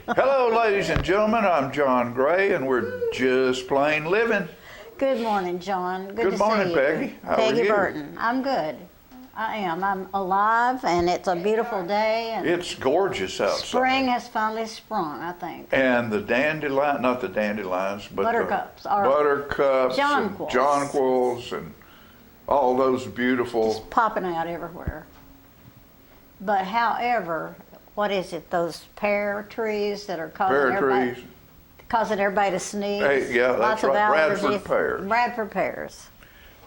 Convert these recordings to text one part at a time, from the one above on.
Hello, ladies and gentlemen. I'm John Gray, and we're just plain living. Good morning, John. Good Good to morning, see you. Peggy. How are Peggy you? Burton. I'm good. I am. I'm alive, and it's a beautiful day. And It's gorgeous outside. spring has finally sprung, I think. And the dandelion, not the dandelions, but Buttercups the are- buttercups, and Jonquils. jonquils, and all those beautiful. Popping out everywhere. But however, what is it? Those pear trees that are Pear trees. causing everybody to sneeze. Hey, yeah, that's Lots of right. Bradford allergies. pears. Bradford pears.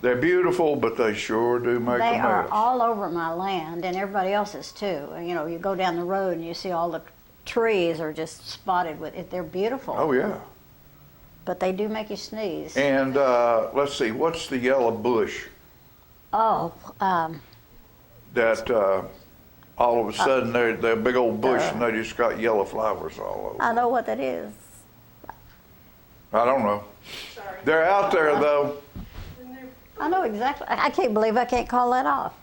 They're beautiful, but they sure do make They a are mess. all over my land, and everybody else's too. You know, you go down the road and you see all the trees are just spotted with it. They're beautiful. Oh yeah. But they do make you sneeze. And let's see, what's the yellow bush Oh, that all of a sudden they're a big old bush and they just got yellow flowers all over? I know what that is. I don't know. They're out there though. I know exactly. I can't believe I can't call that off.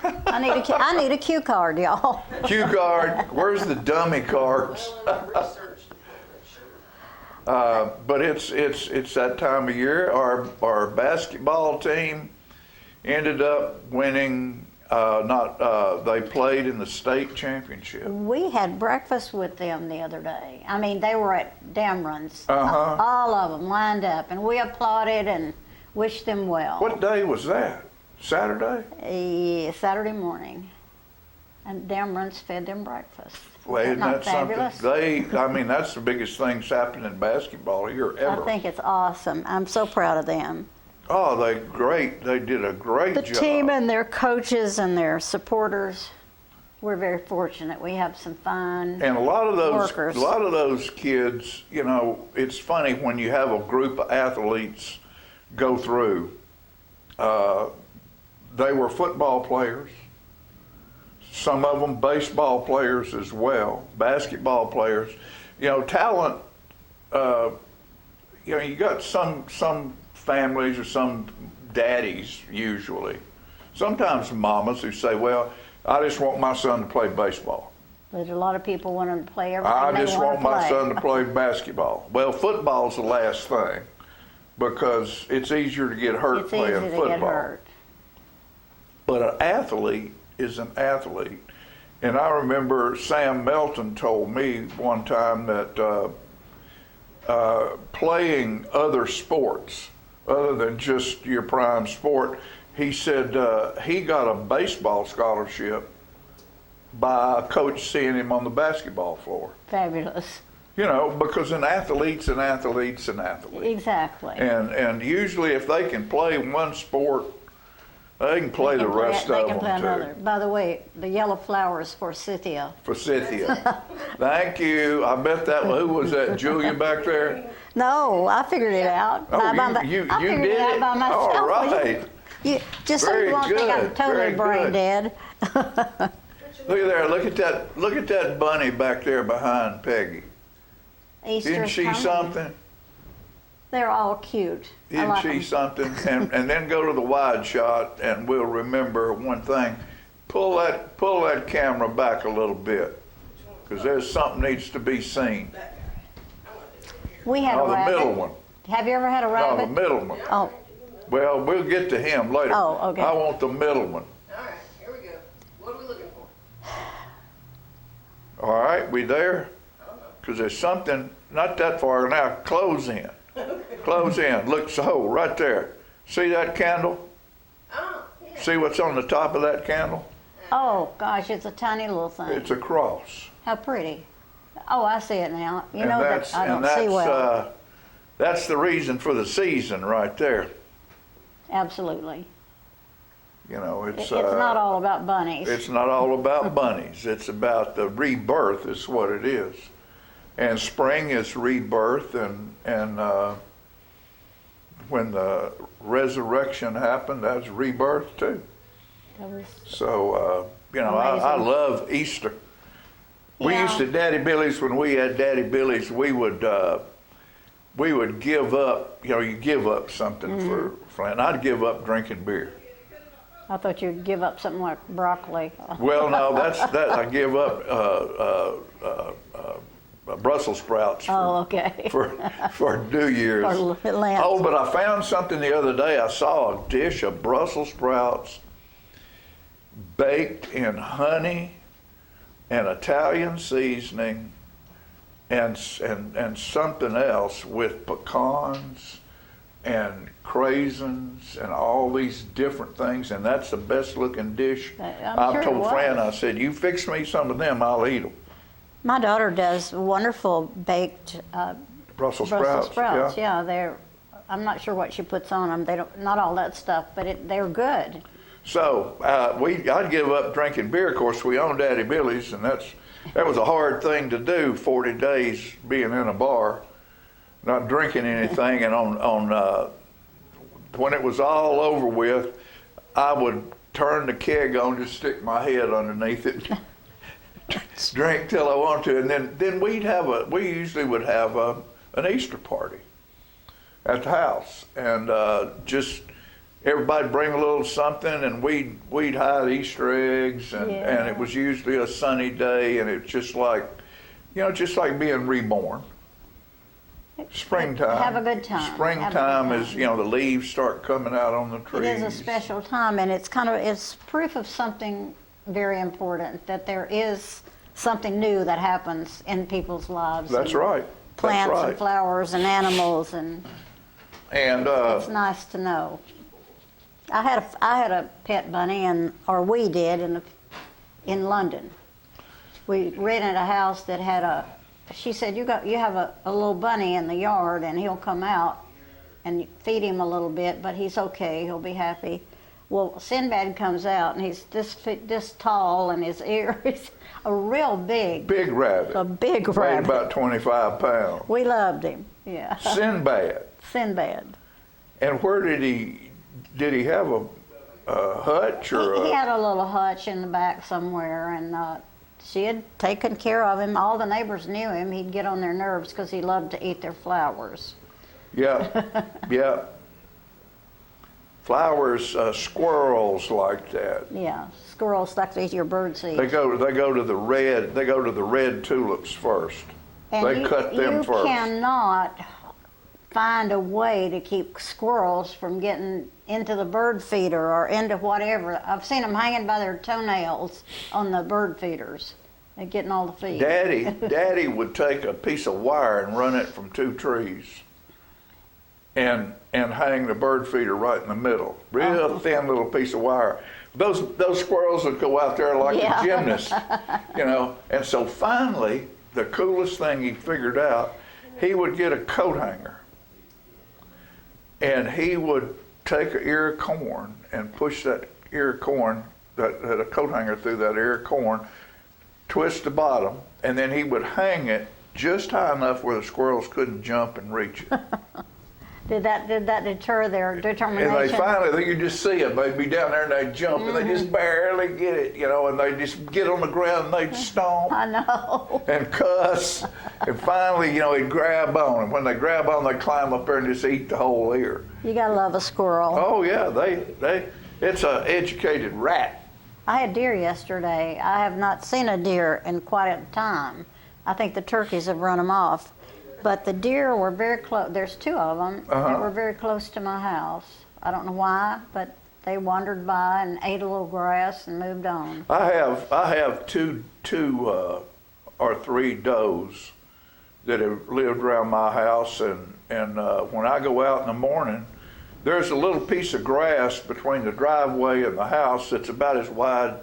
I need a cue card, y'all. Cue card. Where's the dummy cards? But it's that time of year. Our basketball team ended up winning. They played in the state championship. We had breakfast with them the other day. I mean, they were at Dameron's. Uh-huh. All of them lined up, and we applauded and wished them well. What day was that? Saturday? Saturday morning. And Dameron's fed them breakfast. Well, isn't not that fabulous? something? That's the biggest thing that's happened in basketball here ever. I think it's awesome. I'm so proud of them. Oh, they great. They did a great The job. team and their coaches and their supporters, we're very fortunate. We have some fine And a lot of workers. those kids, you know, it's funny when you have a group of athletes go through. They were football players. Some of them baseball players as well, basketball players. You know, talent. You know, you got some families or some daddies usually. Sometimes mamas who say, "Well, I just want my son to play baseball. But a lot of people want them to play everything I they just want want to my play. son to play basketball." Well, football's the last thing because it's easier to get hurt It's playing easy to football. get hurt. But an athlete is an athlete. And I remember Sam Melton told me one time that playing other sports, other than just your prime sport, he said he got a baseball scholarship by a coach seeing him on the basketball floor. Fabulous. You know, because an athlete's an athlete's an athlete. Exactly. And usually if they can play one sport, they can play the rest They of can play them another. too. By the way, the yellow flowers for Cynthia. Forsythia. Thank you. I bet who was that, Julia back there? No, I figured it out. Oh, you I figured did it out it? by myself. All right. Just so Very you won't think I'm good, totally very brain good. dead. Look at there. Look at that bunny back there behind Peggy. Easter's Isn't she coming. something? They're all cute. I Isn't like she 'em. something? And then go to the wide shot, and we'll remember one thing. Pull that camera back a little bit, because there's something needs to be seen. We had a Oh, the rabbit. middle one. Have you ever had a No, rabbit? the middle one. Oh, Well, we'll get to him later. Oh, okay. I want the middle one. All right, here we go. What are we looking for? All right, we there? Because there's something not that far now. Close in. Close in. Look, so right there. See that candle? Oh, yeah. See what's on the top of that candle? oh gosh, it's a tiny little thing. It's a cross. How pretty. Oh, I see it now. You And know that's that I don't and see well. that's the reason for the season right there. Absolutely. You know, It's not all about bunnies. It's not all about bunnies. It's about the rebirth is what it is. And spring is rebirth, and when the resurrection happened, that's rebirth too. That was- So, you know, I Amazing. love Easter. We Yeah. used to, Daddy Billy's, when we had Daddy Billy's, we would give up, you know, you give up something for Flint. I'd give up drinking beer. I thought you'd give up something like broccoli. Well, no, that I give up Brussels sprouts Oh, okay. for New Year's. For Lent. Oh, but I found something the other day. I saw a dish of Brussels sprouts baked in honey and Italian seasoning and something else with pecans and craisins and all these different things, and that's the best looking dish. I'm sure I it told was. Fran, I said, you fix me some of them, I'll eat them. My daughter does wonderful baked Brussels Brussels sprouts. sprouts. Yeah, they're. I'm not sure what she puts on them. They don't, not all that stuff, but they're good. So I'd give up drinking beer. Of course, we owned Daddy Billy's, and that was a hard thing to do. 40 days being in a bar, not drinking anything, and on when it was all over with, I would turn the keg on, just stick my head underneath it, drink till I want to, and then we usually would have an Easter party at the house, and just everybody bring a little something, and we'd hide Easter eggs, and it was usually a sunny day, and it's just like, just like being reborn. Springtime. Have a good time. Have a Springtime good is, time. the leaves start coming out on the trees. It is a special time, and it's proof of something very important, that there is something new that happens in people's lives. That's and right. Plants That's right. and flowers and animals, and And it's nice to know. I had a pet bunny, we did in London. We rented a house that had she said, you have a little bunny in the yard, and he'll come out and feed him a little bit, but he's okay, he'll be happy. Well, Sinbad comes out, and he's this tall, and his ear is a real big rabbit. a big Weighed rabbit. about 25 pounds. We loved him, yeah. Sinbad. Sinbad. And where did he have a hutch or He had a little hutch in the back somewhere, and she had taken care of him. All the neighbors knew him. He'd get on their nerves because he loved to eat their flowers. Yeah, yeah. Flowers, squirrels like that. Yeah, squirrels like to eat your bird seeds. They go to the red tulips first. And They cut them first. You cannot find a way to keep squirrels from getting into the bird feeder or into whatever. I've seen them hanging by their toenails on the bird feeders. They're getting all the feed. Daddy would take a piece of wire and run it from 2 trees and hang the bird feeder right in the middle. Real thin little piece of wire. Those squirrels would go out there like a gymnast, And so finally, the coolest thing he figured out, he would get a coat hanger, and he would take an ear of corn and push that ear of corn, that a coat hanger through that ear of corn, twist the bottom, and then he would hang it just high enough where the squirrels couldn't jump and reach it. Did that deter their determination? And they finally, you just see them, they'd be down there and they'd jump and they just barely get it, and they'd just get on the ground and they'd stomp I know. and cuss. And finally, he'd grab on. And when they grab on, they climb up there and just eat the whole ear. You gotta love a squirrel. Oh yeah, it's an educated rat. I had deer yesterday. I have not seen a deer in quite a time. I think the turkeys have run them off. But the deer were very close. There's 2 of them that were very close to my house. I don't know why, but they wandered by and ate a little grass and moved on. I have two or 3 does that have lived around my house, and when I go out in the morning, there's a little piece of grass between the driveway and the house that's about as wide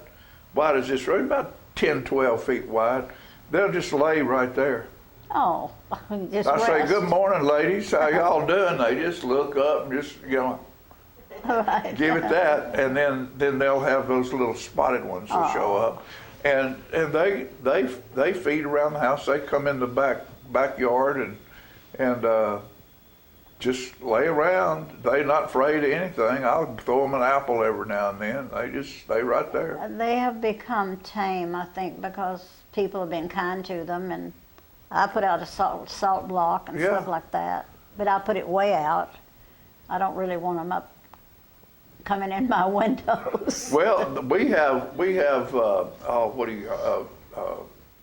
as this road, about 10, 12 feet wide. They'll just lay right there. Oh, just I say, rest. good morning, ladies. How y'all doing? They just look up and just, Right. give it that, and then they'll have those little spotted ones that show up, and they feed around the house. They come in the backyard and just lay around. They're not afraid of anything. I'll throw them an apple every now and then. They just stay right there. They have become tame, I think, because people have been kind to them, and I put out a salt block and stuff like that, but I put it way out. I don't really want them up coming in my windows. Well, we have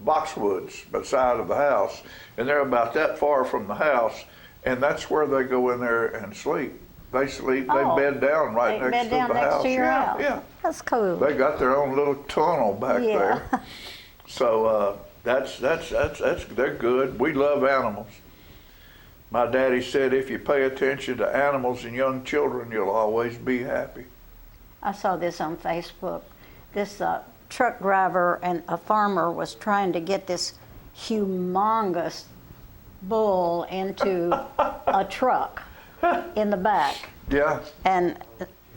boxwoods beside of the house, and they're about that far from the house, and that's where they go in there and sleep. They sleep, Oh, they bed down right they next bed to down the next house. to your Yeah, house. yeah. That's cool. They got their own little tunnel back Yeah. there. So that's they're good. We love animals. My daddy said if you pay attention to animals and young children, you'll always be happy. I saw this on Facebook. This truck driver and a farmer was trying to get this humongous bull into a truck in the back. Yeah. And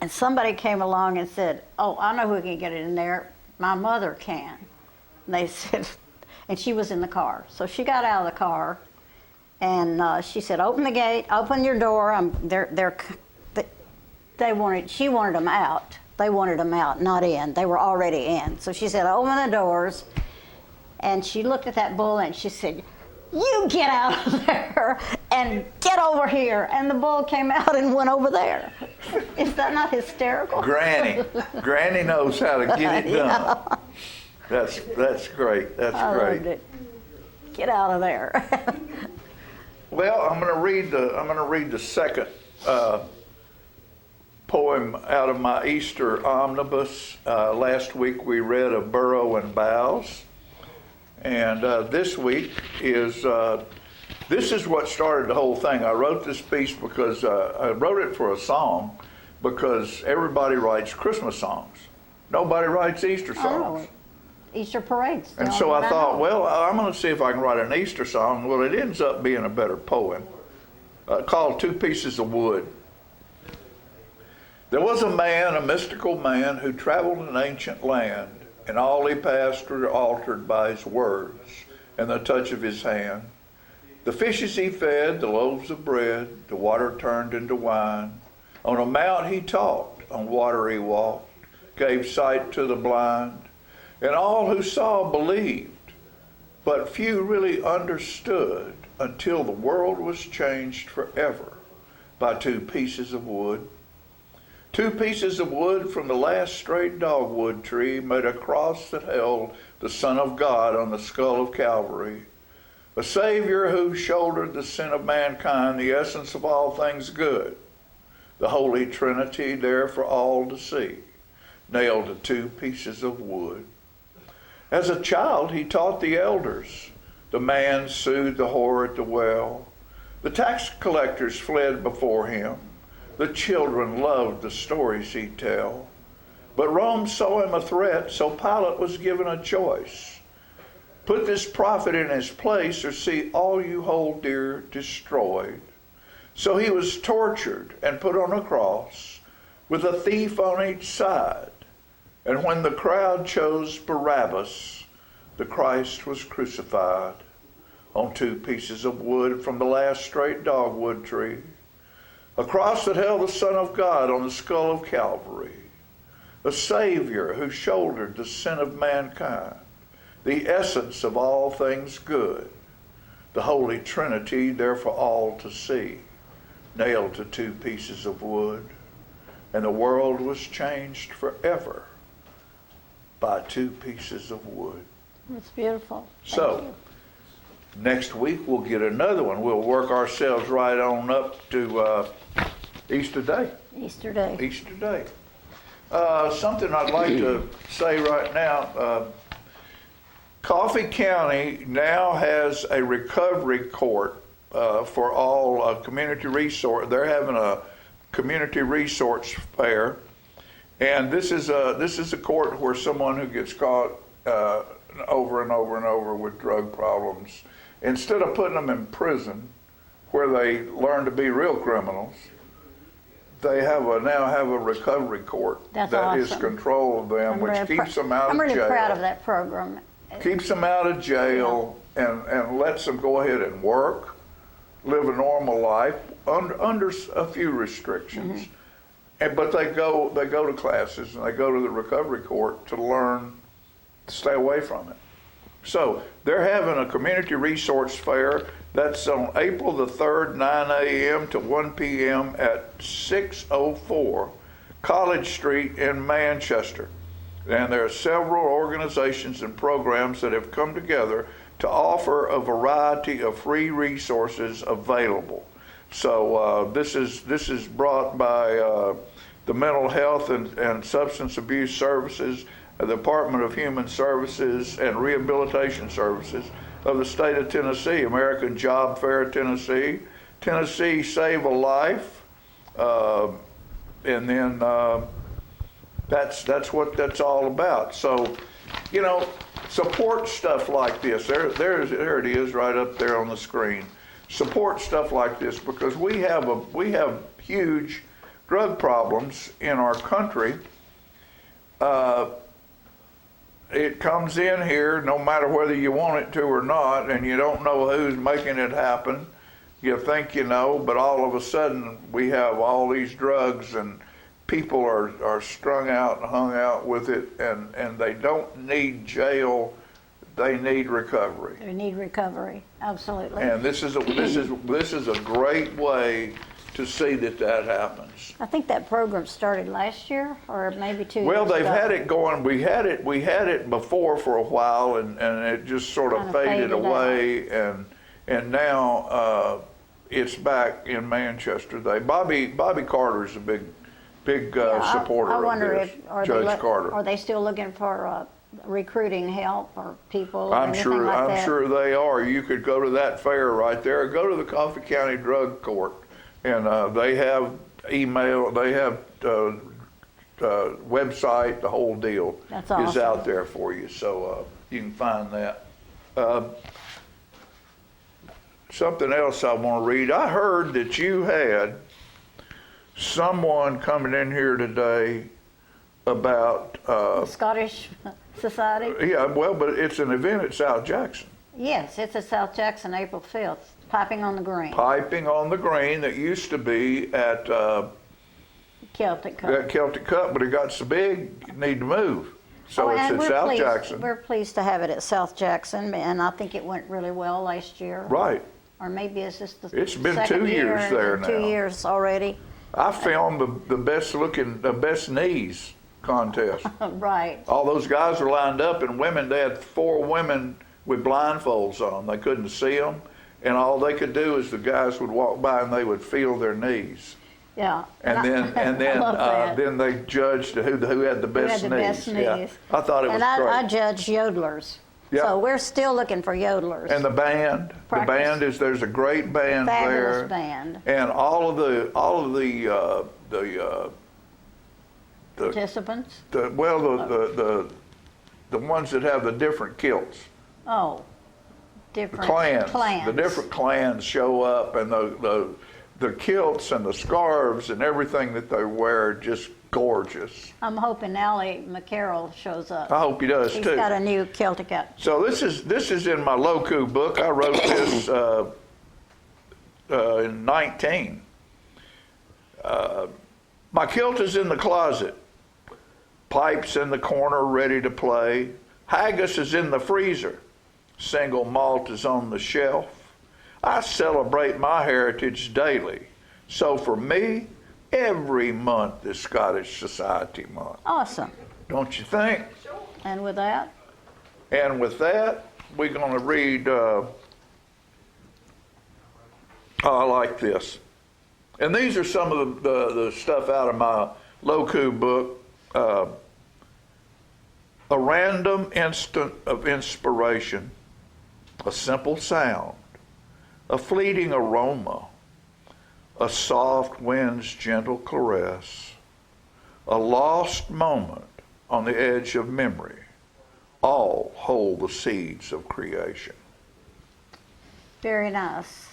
somebody came along and said, "Oh, I know who can get it in there. My mother can." And they said, and she was in the car. So she got out of the car, and she said, "Open the gate, open your door." She wanted them out. They wanted them out, not in. They were already in. So she said, "Open the doors." And she looked at that bull and she said, "You get out of there and get over here." And the bull came out and went over there. Is that not hysterical? Granny knows how to get it done. That's great. That's I great. loved it. Get out of there. Well, I'm going to read the second poem out of my Easter omnibus. Last week we read of Burrow and Bowes, and this week is this is what started the whole thing. I wrote this piece because I wrote it for a song, because everybody writes Christmas songs. Nobody writes Easter songs. Easter parades. And so I thought, well, I'm going to see if I can write an Easter song. Well, it ends up being a better poem called Two Pieces of Wood. There was a man, a mystical man, who traveled an ancient land, and all he passed were altered by his words and the touch of his hand. The fishes he fed, the loaves of bread, the water turned into wine. On a mount he talked, on water he walked, gave sight to the blind. And all who saw believed, but few really understood until the world was changed forever by two pieces of wood. Two pieces of wood from the last straight dogwood tree made a cross that held the Son of God on the skull of Calvary, a Savior who shouldered the sin of mankind, the essence of all things good, the Holy Trinity there for all to see, nailed to two pieces of wood. As a child, he taught the elders. The man soothed the whore at the well. The tax collectors fled before him. The children loved the stories he'd tell. But Rome saw him a threat, so Pilate was given a choice. Put this prophet in his place, or see all you hold dear destroyed. So he was tortured and put on a cross, with a thief on each side. And when the crowd chose Barabbas, the Christ was crucified on two pieces of wood from the last straight dogwood tree, a cross that held the Son of God on the skull of Calvary, a Savior who shouldered the sin of mankind, the essence of all things good, the Holy Trinity there for all to see, nailed to two pieces of wood, and the world was changed forever by two pieces of wood. It's beautiful. So, next week we'll get another one. We'll work ourselves right on up to Easter Day. Easter Day. Easter Day. Something I'd like to say right now. Coffee County now has a recovery court for all community resource. They're having a community resource fair. And this is a court where someone who gets caught over and over and over with drug problems, instead of putting them in prison where they learn to be real criminals, they now have a recovery court That's that is awesome. control of them, which keeps them out of jail. I'm really proud of that program. Keeps them out of jail and lets them go ahead and work, live a normal life under a few restrictions. Mm-hmm. But they go to classes and they go to the recovery court to learn to stay away from it. So they're having a community resource fair that's on April the 3rd, 9 a.m. to 1 p.m. at 604 College Street in Manchester. And there are several organizations and programs that have come together to offer a variety of free resources available. So this is brought by the Mental Health and Substance Abuse Services, the Department of Human Services and Rehabilitation Services of the state of Tennessee, American Job Fair Tennessee, Tennessee Save a Life, and then that's what that's all about. So, you know, support stuff like this. There it is right up there on the screen. Support stuff like this because we have huge drug problems in our country. It comes in here no matter whether you want it to or not, and you don't know who's making it happen. You think you know, but all of a sudden we have all these drugs and people are strung out and hung out with it, and they don't need jail, they need recovery. They need recovery, absolutely. And this is a great way to see that happens. I think that program started last year or maybe 2 years Well, ago. they've had it going. We had it before for a while, and it just sort of Kinda faded faded away, and now it's back in Manchester. Bobby Carter's a big supporter I wonder of this. if Judge Carter. Are they still looking for recruiting help or people? Or I'm anything sure. like I'm that? sure they are. You could go to that fair right there. Or go to the Coffee County Drug Court, and they have email. They have website. The whole deal That's is awesome. out there for you, so you can find that. Something else I want to read. I heard that you had someone coming in here today about. The Scottish Society? Yeah, well, but it's an event at South Jackson. Yes, it's at South Jackson, April 5th, Piping on the Green, Piping on the Green that used to be at Celtic Cup. that Celtic Cup, but it got so big, you need to move. So it's and at we're South pleased, Jackson. We're pleased to have it at South Jackson, and I think it went really well last year. Right. Or maybe it's just the It's been second 2 year, years there and 2 now. years already. I filmed the best knees contest. Right. All those guys were lined up, and women, they had 4 women with blindfolds on. They couldn't see them, and all they could do is the guys would walk by and they would feel their knees. Yeah. And I love that. then they judged who had the best Who had the knees. best Yeah. knees. I thought it was And great. I judge yodelers. Yeah. So we're still looking for yodelers. And the band, Practice. there's a great band Fabulous there. band. And all of the Participants? the ones that have the different kilts, Oh, different clans. The different clans show up, and the kilts and the scarves and everything that they wear are just gorgeous. I'm hoping Allie McCarroll shows up. I hope he does He's too. got a new Celtic out. So this is in my Loku book. I wrote this in 19. My kilt is in the closet. Pipes in the corner ready to play. Haggis is in the freezer. Single malt is on the shelf. I celebrate my heritage daily. So for me, every month is Scottish Society Month. Awesome. Don't you think? And with that, And with that, we're going to read, I like this. And these are some of the stuff out of my Loku book. A random instant of inspiration, a simple sound, a fleeting aroma, a soft wind's gentle caress, a lost moment on the edge of memory, all hold the seeds of creation. very nice.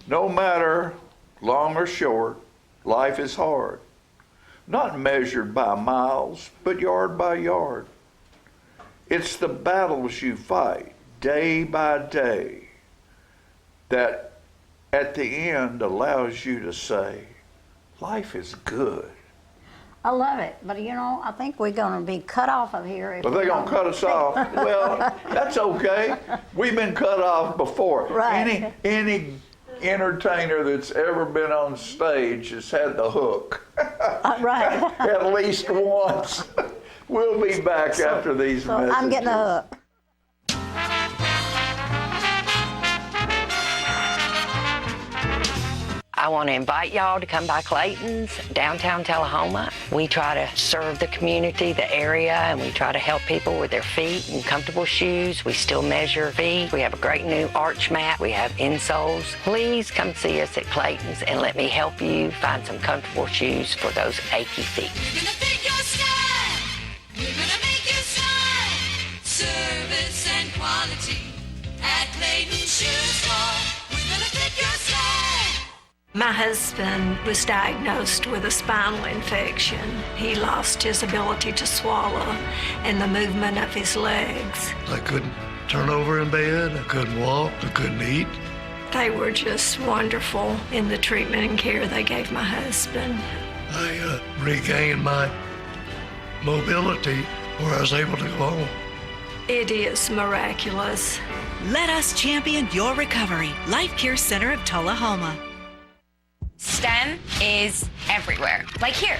No matter long or short, life is hard, not measured by miles, but yard by yard. It's the battles you fight day by day that at the end allows you to say, life is good. I love it, but you know, I think we're going to be cut off of here. If But they're we going to don't- cut us off. Well, that's okay. We've been cut off before. Right. Any entertainer that's ever been on stage has had the hook. Right. at least once. We'll be back after these So messages. I'm getting a hook. I want to invite y'all to come by Clayton's, downtown Tullahoma. We try to serve the community, the area, and we try to help people with their feet and comfortable shoes. We still measure feet. We have a great new arch mat. We have insoles. Please come see us at Clayton's and let me help you find some comfortable shoes for those achy feet. We're gonna pick your style. We're gonna make you smile. Service and quality at Clayton Shoe Store. We're gonna pick your style. My husband was diagnosed with a spinal infection. He lost his ability to swallow and the movement of his legs. I couldn't turn over in bed. I couldn't walk. I couldn't eat. They were just wonderful in the treatment and care they gave my husband. I regained my mobility where I was able to go home. It is miraculous. Let us champion your recovery. Life Care Center of Tullahoma. STEM is everywhere. Like here,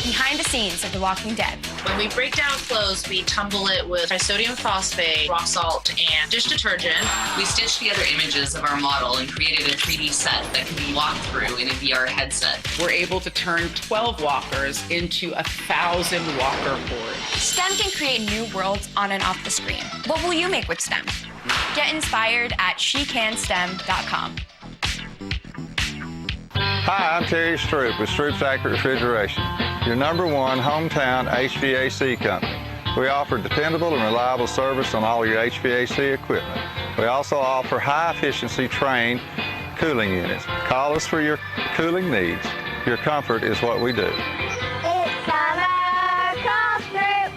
behind the scenes of The Walking Dead. When we break down clothes, we tumble it with trisodium phosphate, rock salt, and dish detergent. We stitched together images of our model and created a 3D set that can be walked through in a VR headset. We're able to turn 12 walkers into 1,000 walker hordes. STEM can create new worlds on and off the screen. What will you make with STEM? Get inspired at shecanstem.com. Hi, I'm Terry Stroop with Stroop's Accurate Refrigeration, your #1 hometown HVAC company. We offer dependable and reliable service on all your HVAC equipment. We also offer high-efficiency trained cooling units. Call us for your cooling needs. Your comfort is what we do. It's summer, call Stroop.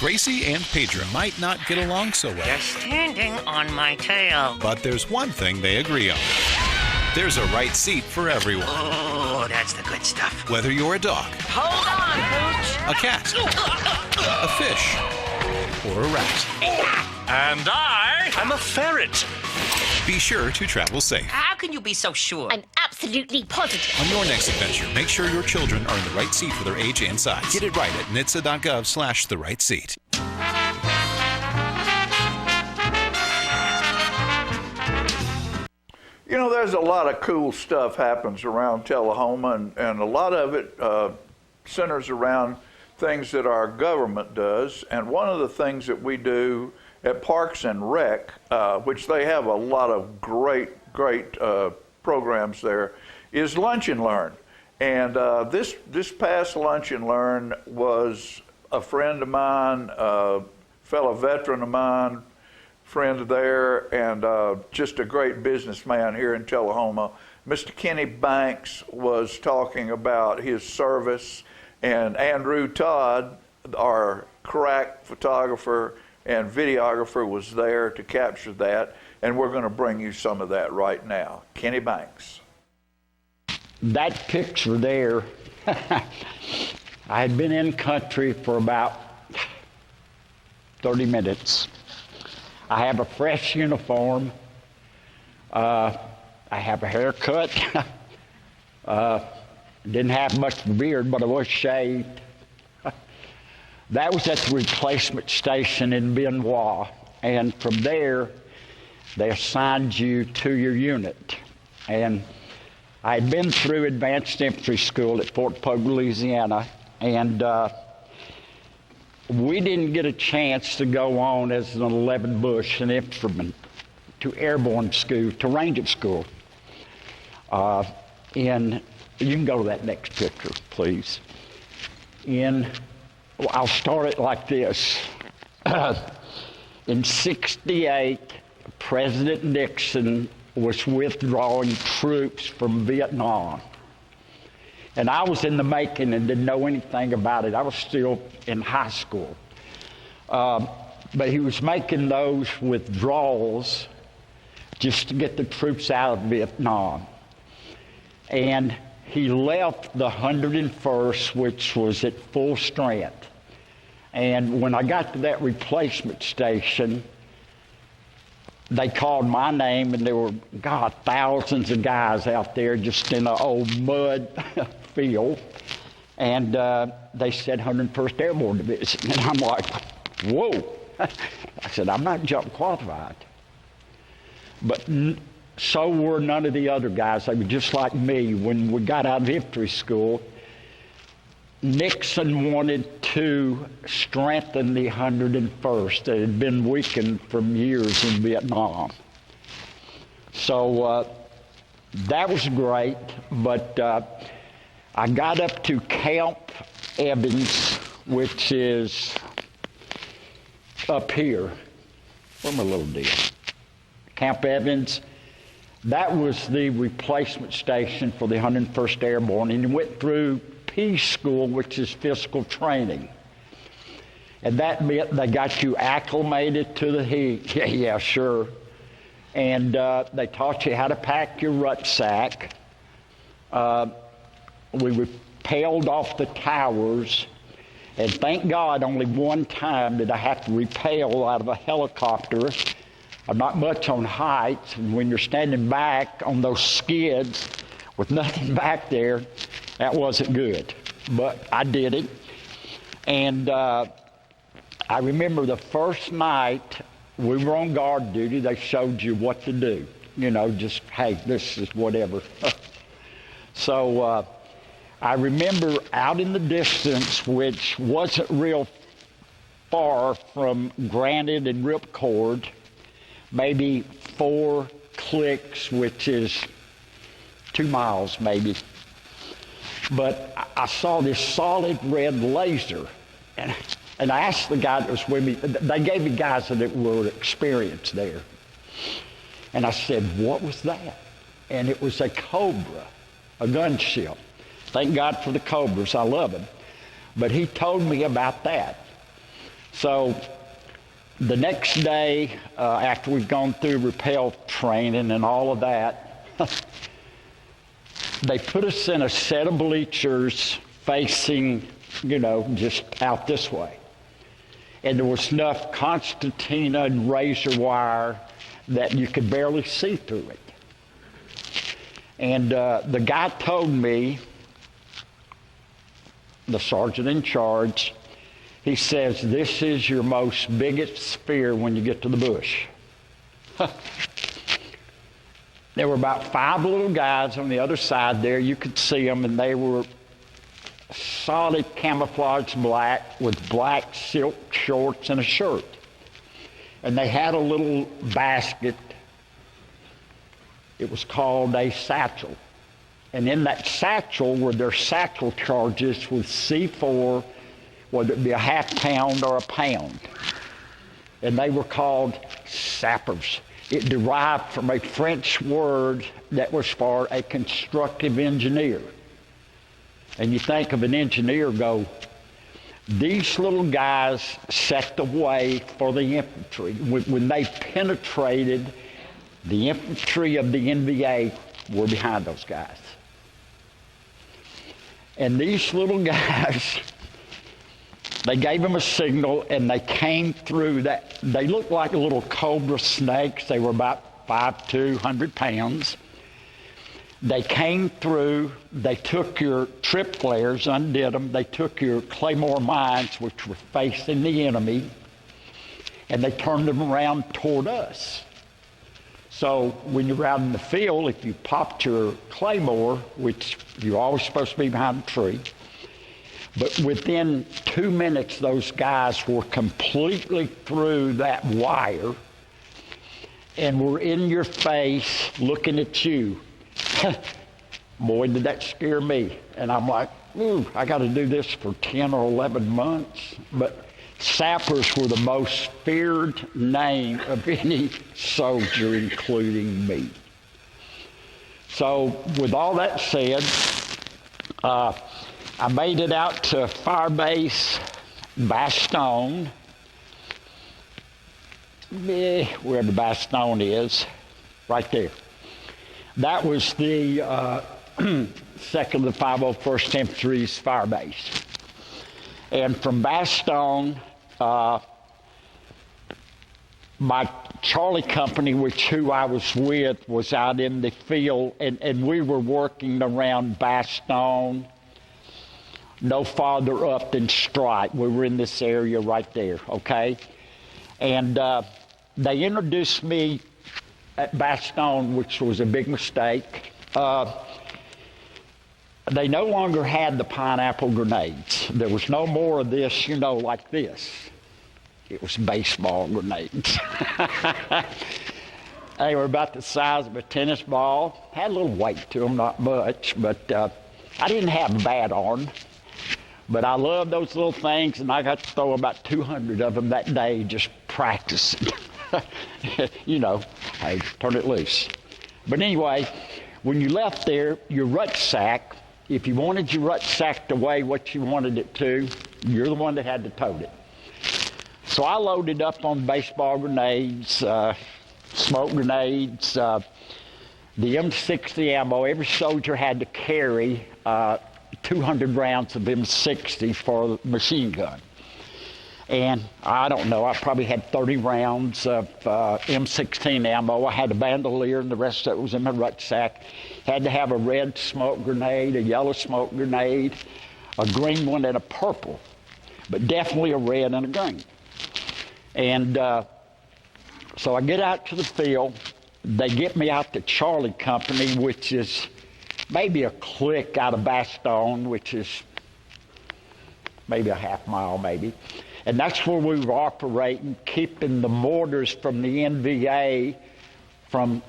Gracie and Pedro might not get along so well. You're standing on my tail. But there's one thing they agree on. There's a right seat for everyone. Oh, that's the good stuff. Whether you're a dog, Hold on, Pooch. a cat, a fish, or a rat. And I'm a ferret. Be sure to travel safe. How can you be so sure? I'm absolutely positive. On your next adventure, make sure your children are in the right seat for their age and size. Get it right at nhtsa.gov/the right seat. You know, there's a lot of cool stuff happens around Tullahoma, and a lot of it centers around things that our government does. And one of the things that we do at Parks and Rec, which they have a lot of great programs there, is Lunch and Learn. And this past Lunch and Learn was a friend of mine, a fellow veteran of mine, friend there, and just a great businessman here in Tullahoma. Mr. Kenny Banks was talking about his service, and Andrew Todd, our crack photographer and videographer, was there to capture that, and we're going to bring you some of that right now. Kenny Banks. That picture there, I had been in country for about 30 minutes. I have a fresh uniform. I have a haircut. Didn't have much of a beard, but I was shaved. That was at the replacement station in Benoit. And from there, they assigned you to your unit. And I had been through advanced infantry school at Fort Polk, Louisiana, and we didn't get a chance to go on as an 11 Bush, an infantryman, to airborne school, to Ranger School. You can go to that next picture, please. I'll start it like this. In '68, President Nixon was withdrawing troops from Vietnam. And I was in the making and didn't know anything about it. I was still in high school. But he was making those withdrawals just to get the troops out of Vietnam. And he left the 101st, which was at full strength. And when I got to that replacement station, they called my name, and there were, God, thousands of guys out there just in an old mud field. And they said 101st Airborne Division. And I'm like, whoa. I said, I'm not jump qualified. But so were none of the other guys. They were just like me. When we got out of infantry school, Nixon wanted to strengthen the 101st that had been weakened from years in Vietnam. So that was great, but I got up to Camp Evans, which is up here. Where's my little deal? Camp Evans. That was the replacement station for the 101st Airborne, and you went through P School, which is physical training. And that meant they got you acclimated to the heat. Yeah, sure. And they taught you how to pack your rucksack. We rappelled off the towers, and thank God only one time did I have to rappel out of a helicopter. I'm not much on heights, and when you're standing back on those skids with nothing back there, that wasn't good. But I did it. And I remember the first night we were on guard duty, they showed you what to do. You know, just, hey, this is whatever. So I remember out in the distance, which wasn't real far from Granite and Ripcord, maybe 4 clicks, which is 2 miles maybe. But I saw this solid red laser, and I asked the guy that was with me, they gave me guys that were experienced there. And I said, what was that? And it was a Cobra, a gunship. Thank God for the Cobras, I love them. But he told me about that. So the next day, after we've gone through rappel training and all of that, they put us in a set of bleachers facing, you know, just out this way. And there was enough concertina and razor wire that you could barely see through it. And the guy told me, the sergeant in charge, he says, this is your most biggest fear when you get to the bush. There were about 5 little guys on the other side there. You could see them, and they were solid camouflage black with black silk shorts and a shirt. And they had a little basket. It was called a satchel. And in that satchel were their satchel charges with C4, whether it be a ½ pound or a pound. And they were called sappers. It derived from a French word that was for a constructive engineer. And you think of an engineer, go, these little guys set the way for the infantry. When they penetrated, the infantry of the NVA were behind those guys. And these little guys, they gave them a signal, and they came through that. They looked like little cobra snakes. They were about 5'2", 100 pounds. They came through. They took your trip flares, undid them. They took your claymore mines, which were facing the enemy, and they turned them around toward us. So when you're out in the field, if you popped your claymore, which you're always supposed to be behind a tree, but within 2 minutes, those guys were completely through that wire and were in your face looking at you. Boy, did that scare me. And I'm like, ooh, I got to do this for 10 or 11 months. But sappers were the most feared name of any soldier, including me. So with all that said, I made it out to Firebase Bastogne, wherever Bastogne is, right there. That was the 2nd of the 501st Infantry's Firebase. And from Bastogne, my Charlie company, who I was with, was out in the field, and we were working around Bastogne, no farther up than Strike. We were in this area right there, okay? And they introduced me at Bastogne, which was a big mistake. They no longer had the pineapple grenades. There was no more of this, like this. It was baseball grenades. They were about the size of a tennis ball. Had a little weight to them, not much, but I didn't have a bat on. But I loved those little things, and I got to throw about 200 of them that day just practicing. Hey, turn it loose. But anyway, when you left there, your rucksack, if you wanted your rucksack to weigh what you wanted it to, you're the one that had to tote it. So I loaded up on baseball grenades, smoke grenades, the M60 ammo. Every soldier had to carry 200 rounds of M60 for the machine gun. And I don't know, I probably had 30 rounds of M16 ammo. I had a bandolier, and the rest of it was in my rucksack. Had to have a red smoke grenade, a yellow smoke grenade, a green one, and a purple, but definitely a red and a green. And so I get out to the field. They get me out to Charlie Company, which is maybe a click out of Bastogne, which is maybe a half mile, maybe. And that's where we were operating, keeping the mortars from the NVA from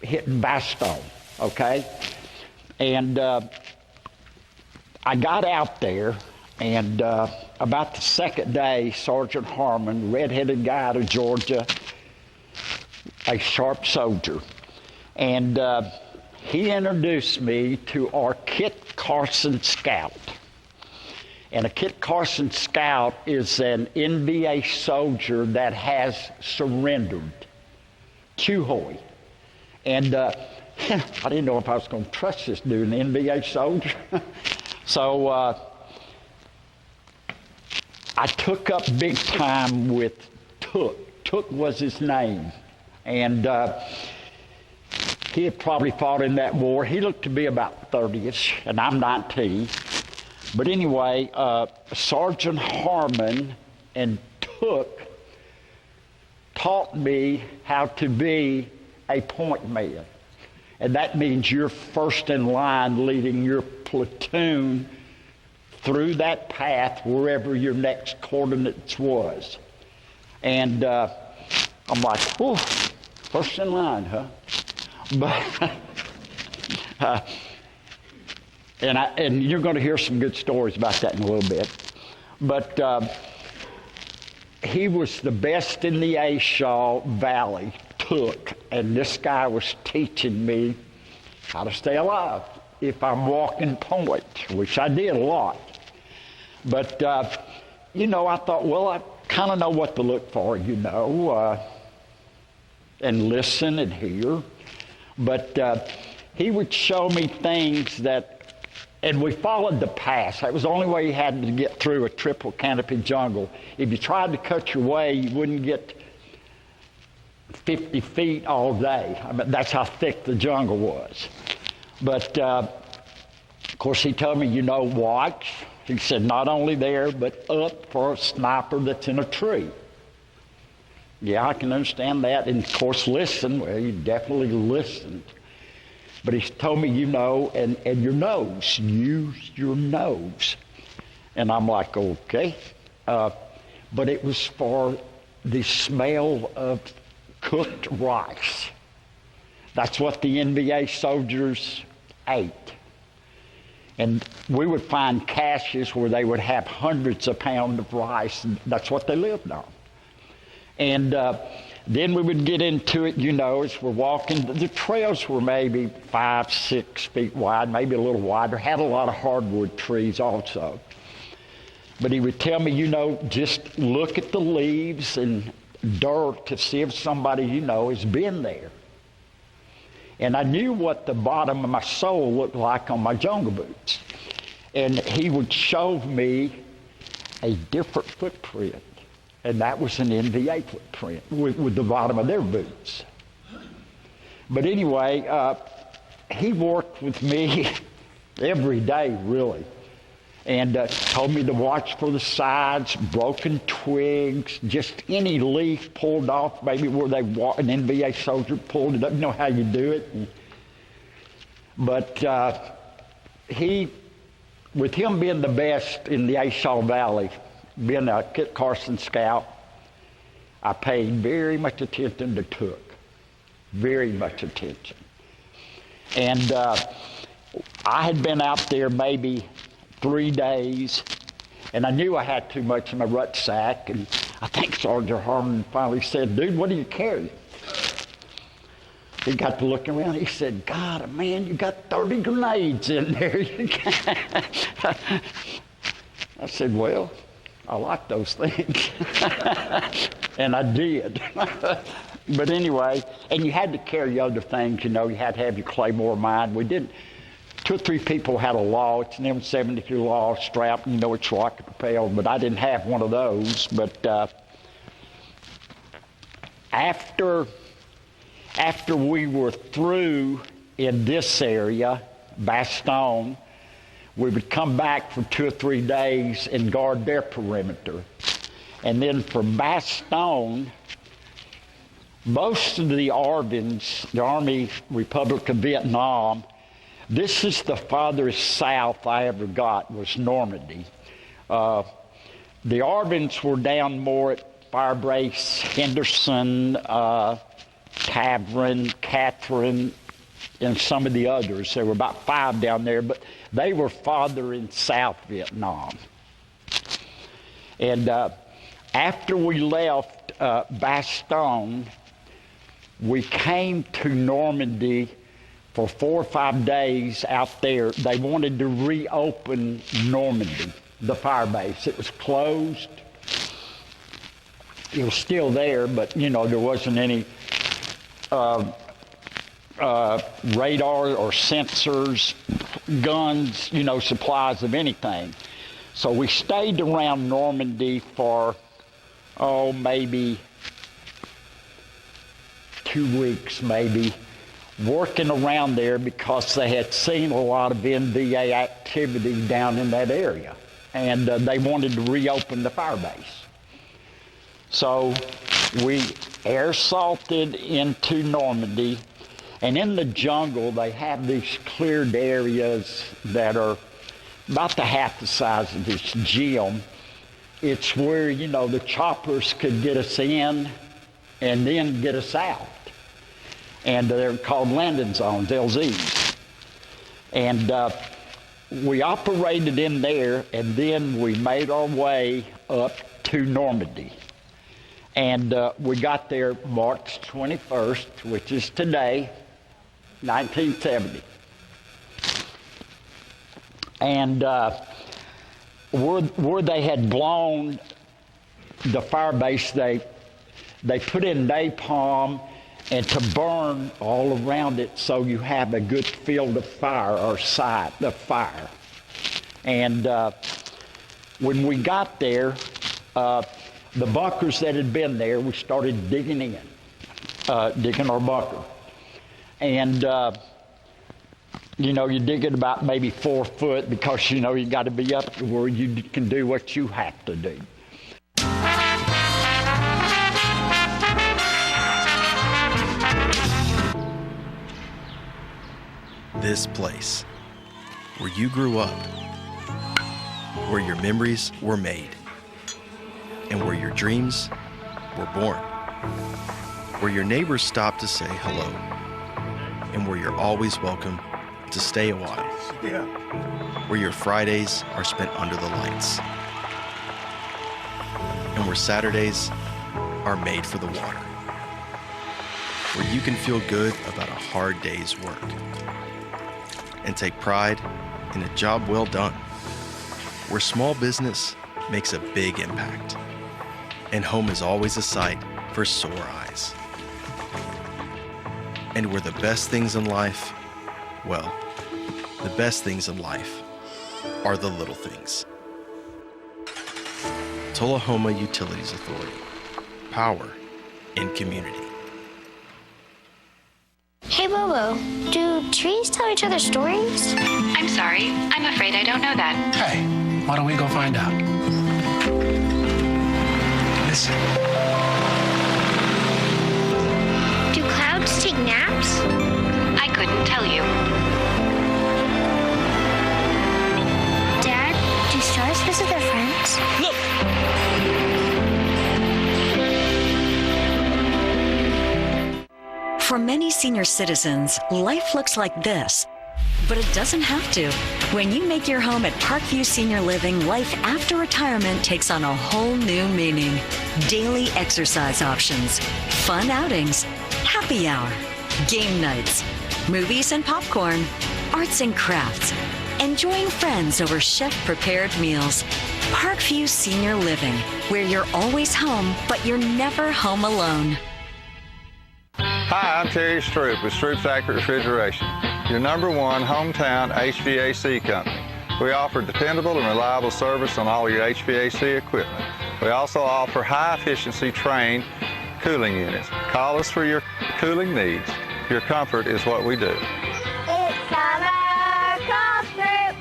hitting Bastogne, okay? And I got out there, and about the second day, Sergeant Harmon, red-headed guy out of Georgia, a sharp soldier, and he introduced me to our Kit Carson Scout. And a Kit Carson Scout is an NVA soldier that has surrendered. Chuhoy. And I didn't know if I was going to trust this dude, an NVA soldier. So I took up big time with Took. Took was his name. And he had probably fought in that war. He looked to be about 30-ish, and I'm 19. But anyway, Sergeant Harmon and Took taught me how to be a point man. And that means you're first in line leading your platoon through that path wherever your next coordinates was. And I'm like, whew, first in line, huh? But and you're going to hear some good stories about that in a little bit. But he was the best in the A. Shaw Valley, Took, and this guy was teaching me how to stay alive if I'm walking point, which I did a lot. But, I thought, well, I kind of know what to look for, and listen and hear. But he would show me things that, and we followed the pass. That was the only way you had to get through a triple canopy jungle. If you tried to cut your way, you wouldn't get 50 feet all day. I mean, that's how thick the jungle was. But, of course, he told me, watch. He said, not only there, but up for a sniper that's in a tree. Yeah, I can understand that. And, of course, listen. Well, you definitely listened. But he told me, and your nose. Use your nose. And I'm like, okay. But it was for the smell of cooked rice. That's what the NVA soldiers ate. And we would find caches where they would have hundreds of pounds of rice, and that's what they lived on. And then we would get into it, as we're walking. The trails were maybe 5-6 feet wide, maybe a little wider, had a lot of hardwood trees also. But he would tell me, just look at the leaves and dirt to see if somebody, has been there. And I knew what the bottom of my sole looked like on my jungle boots. And he would show me a different footprint And that was an NBA footprint with the bottom of their boots. But anyway, he worked with me every day, really, and told me to watch for the sides, broken twigs, just any leaf pulled off, maybe where an NBA soldier pulled it up. You know how you do it. But with him being the best in the A. Shaw Valley, being a Kit Carson scout, I paid very much attention to Took. Very much attention. And I had been out there maybe 3 days, and I knew I had too much in my rucksack, and I think Sergeant Harmon finally said, "Dude, what are you carrying?" He got to looking around. He said, "God, man, you got 30 grenades in there." I said, "Well, I like those things." And I did. But anyway, and you had to carry other things, you know. You had to have your Claymore mine. We did. 2 or 3 people had a law. It's an M72 law strap. You know, it's rocket propelled, but I didn't have one of those. But after we were through in this area, Bastogne, we would come back for 2 or 3 days and guard their perimeter. And then from Bastogne, most of the ARVNs, the Army Republic of Vietnam, this is the farthest south I ever got, was Normandy. The ARVNs were down more at Firebase, Henderson, Tavern, Catherine, and some of the others. There were about 5 down there, but they were farther in South Vietnam. And after we left Bastogne, we came to Normandy for 4 or 5 days out there. They wanted to reopen Normandy, the fire base. It was closed. It was still there, but, you know, there wasn't any radar or sensors, guns, you know, supplies of anything. So we stayed around Normandy for, maybe 2 weeks, maybe, working around there because they had seen a lot of NVA activity down in that area. And they wanted to reopen the fire base. So we air salted into Normandy, and in the jungle they have these cleared areas that are about half the size of this gym. It's where, you know, the choppers could get us in and then get us out. And they're called landing zones, LZs. And we operated in there, and then we made our way up to Normandy. And we got there March 21st, which is today, 1970. And where they had blown the fire base, they put in napalm and to burn all around it so you have a good field of fire or sight of fire. And when we got there, the bunkers that had been there, we started digging digging our bunker. And, you know, you dig it about maybe 4 foot because, you know, you got to be up to where you can do what you have to do. This place, where you grew up, where your memories were made, and where your dreams were born, where your neighbors stopped to say hello, and where you're always welcome to stay a while, where your Fridays are spent under the lights, and where Saturdays are made for the water, where you can feel good about a hard day's work and take pride in a job well done, where small business makes a big impact, and home is always a sight for sore eyes. And where the best things in life, well, the best things in life are the little things. Tullahoma Utilities Authority. Power in community. Hey Bobo, do trees tell each other stories? I'm sorry, I'm afraid I don't know that. Hey, why don't we go find out? Listen. Do clouds take naps? I couldn't tell you. Dad, do stars visit their friends? Look! For many senior citizens, life looks like this, but it doesn't have to. When you make your home at Parkview Senior Living, life after retirement takes on a whole new meaning. Daily exercise options, fun outings, happy hour, game nights, movies and popcorn, arts and crafts, enjoying friends over chef-prepared meals. Parkview Senior Living, where you're always home, but you're never home alone. Hi, I'm Terry Stroop with Stroop's Accurate Refrigeration, your #1 hometown HVAC company. We offer dependable and reliable service on all your HVAC equipment. We also offer high-efficiency trained cooling units. Call us for your cooling needs. Your comfort is what we do. It's summer, call Stroop.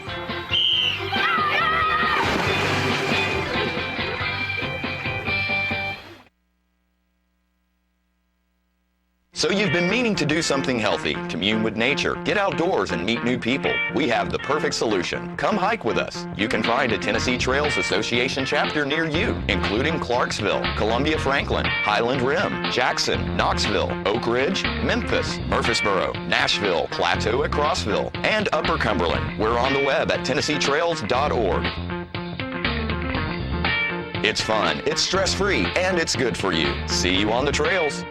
So you've been meaning to do something healthy, commune with nature, get outdoors and meet new people. We have the perfect solution. Come hike with us. You can find a Tennessee Trails Association chapter near you, including Clarksville, Columbia Franklin, Highland Rim, Jackson, Knoxville, Oak Ridge, Memphis, Murfreesboro, Nashville, Plateau at Crossville, and Upper Cumberland. We're on the web at TennesseeTrails.org. It's fun, it's stress-free, and it's good for you. See you on the trails.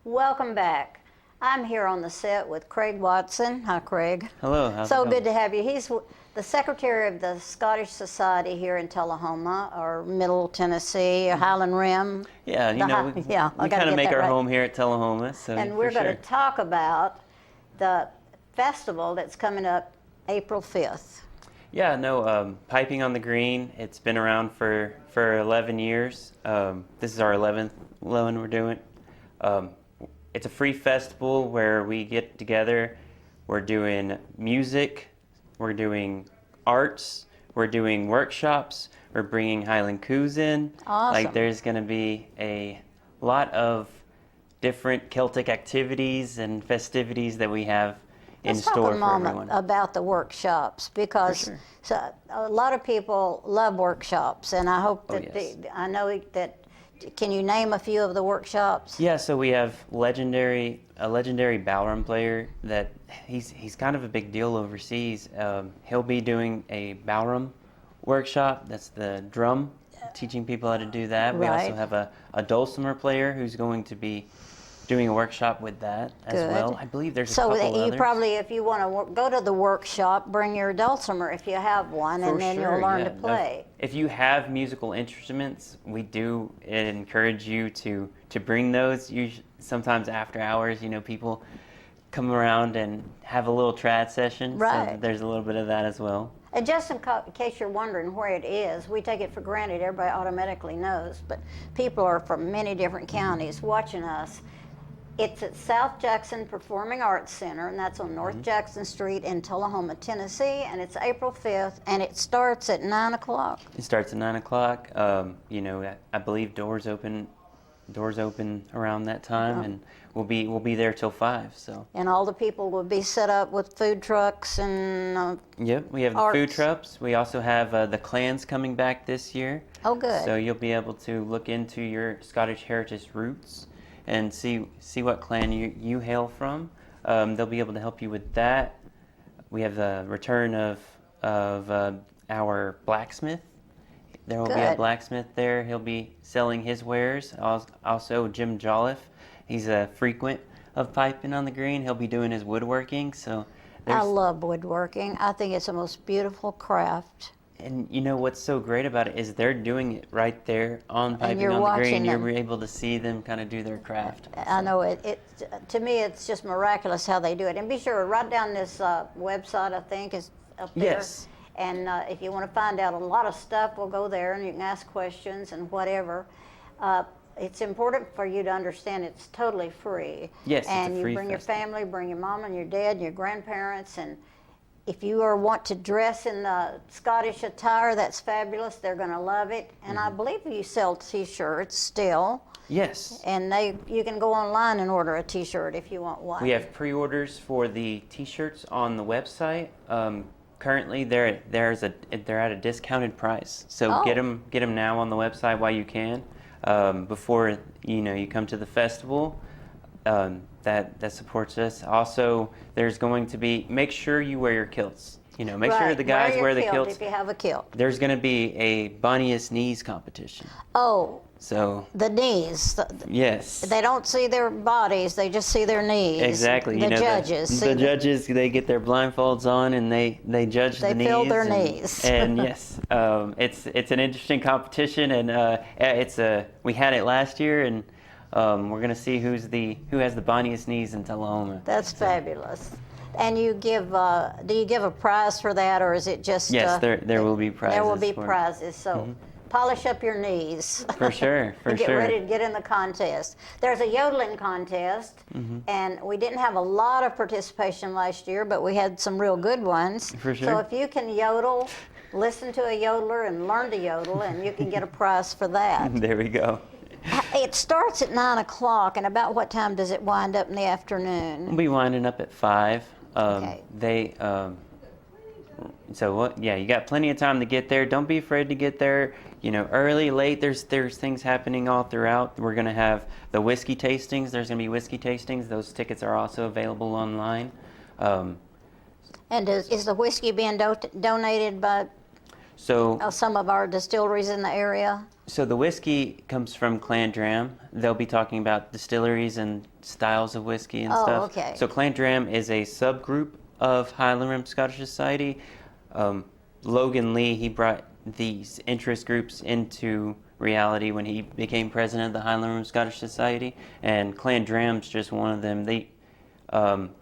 Welcome back. I'm here on the set with Craig Watson. Hi, Craig. Hello. How's So it going? good to have you. He's the secretary of the Scottish Society here in Tullahoma, or Middle Tennessee, or Highland Rim. Yeah, you know, we kind of make our home here at Tullahoma. So And we're going to talk about the festival that's coming up April 5th. Yeah, no, Piping on the Green, it's been around for 11 years. This is our 11th one we're doing. It's a free festival where we get together. We're doing music, we're doing arts, we're doing workshops, we're bringing Highland Coups in. Awesome. Like there's going to be a lot of different Celtic activities and festivities that we have in Let's store talk a for moment everyone. about the workshops, because a lot of people love workshops, and I hope that I know that. Can you name a few of the workshops? Yeah, so we have a legendary ballroom player that he's kind of a big deal overseas. He'll be doing a ballroom workshop. That's the drum, teaching people how to do that. We also have a dulcimer player who's going to be doing a workshop with that as well. I believe there's a couple others. So probably, if you want to go to the workshop, bring your dulcimer if you have one, and then you'll learn to play. If you have musical instruments, we do encourage you to bring those. Sometimes after hours, people come around and have a little trad session. Right. So there's a little bit of that as well. And just in case you're wondering where it is, we take it for granted everybody automatically knows, but people are from many different counties watching us. It's at South Jackson Performing Arts Center, and that's on North Jackson Street in Tullahoma, Tennessee, and it's April 5th, and it starts at 9 o'clock. It starts at 9 o'clock. I believe doors open around that time, and we'll be there till 5. So. And all the people will be set up with food trucks and. Yep, we have the food trucks. We also have the clans coming back this year. Oh, good. So you'll be able to look into your Scottish heritage roots and see what clan you hail from. They'll be able to help you with that. We have the return of our blacksmith. There will be a blacksmith there. He'll be selling his wares. Also, Jim Jolliffe, he's a frequent of Piping on the Green. He'll be doing his woodworking. So I love woodworking. I think it's the most beautiful craft And you know what's so great about it is they're doing it right there on Piping you're on the Green. watching them. You're able to see them kind of do their craft. I know it. To me, it's just miraculous how they do it. And be sure to write down this website. I think is up there. Yes. And if you want to find out a lot of stuff, we'll go there and you can ask questions and whatever. It's important for you to understand it's totally free. Yes, it's a and free you bring your festival. family, bring your mom and your dad and your grandparents, and if you want to dress in the Scottish attire, that's fabulous. They're going to love it. And I believe you sell T-shirts still. Yes. And you can go online and order a T-shirt if you want one. We have pre-orders for the T-shirts on the website. Currently, they're at a discounted price. So get 'em now on the website while you can, before you come to the festival. That supports us. Also, there's going to be, make sure you wear your kilts. Make sure the guys wear the kilts. If you have a kilt. There's going to be a Bonniest Knees competition. Oh, So the knees. yes, They don't see their bodies; they just see their knees. exactly. The judges. The judges, they get their blindfolds on and they judge the knees. They feel their and, knees. And yes, it's an interesting competition, and we had it last year, and we're going to see who has the bonniest knees in Tullahoma. That's fabulous. And you give, do you give a prize for that, or is it just? Yes, there will be prizes. There will be for it. prizes. So polish up your knees. For sure, for and get sure. ready to get in the contest. There's a yodeling contest, and we didn't have a lot of participation last year, but we had some real good ones. For sure. So if you can yodel, listen to a yodeler and learn to yodel, and you can get a prize for that. There we go. It starts at 9 o'clock, and about what time does it wind up in the afternoon? We'll be winding up at 5. Okay. You got plenty of time to get there. Don't be afraid to get there. Early, late. There's things happening all throughout. We're gonna have the whiskey tastings. There's gonna be whiskey tastings. Those tickets are also available online. And is the whiskey being donated by some of our distilleries in the area? So the whiskey comes from Clandram. They'll be talking about distilleries and styles of whiskey and stuff. Okay. So Clandram is a subgroup of Highland Rim Scottish Society. Logan Lee, he brought these interest groups into reality when he became president of the Highland Rim Scottish Society, and Clandram's just one of them. They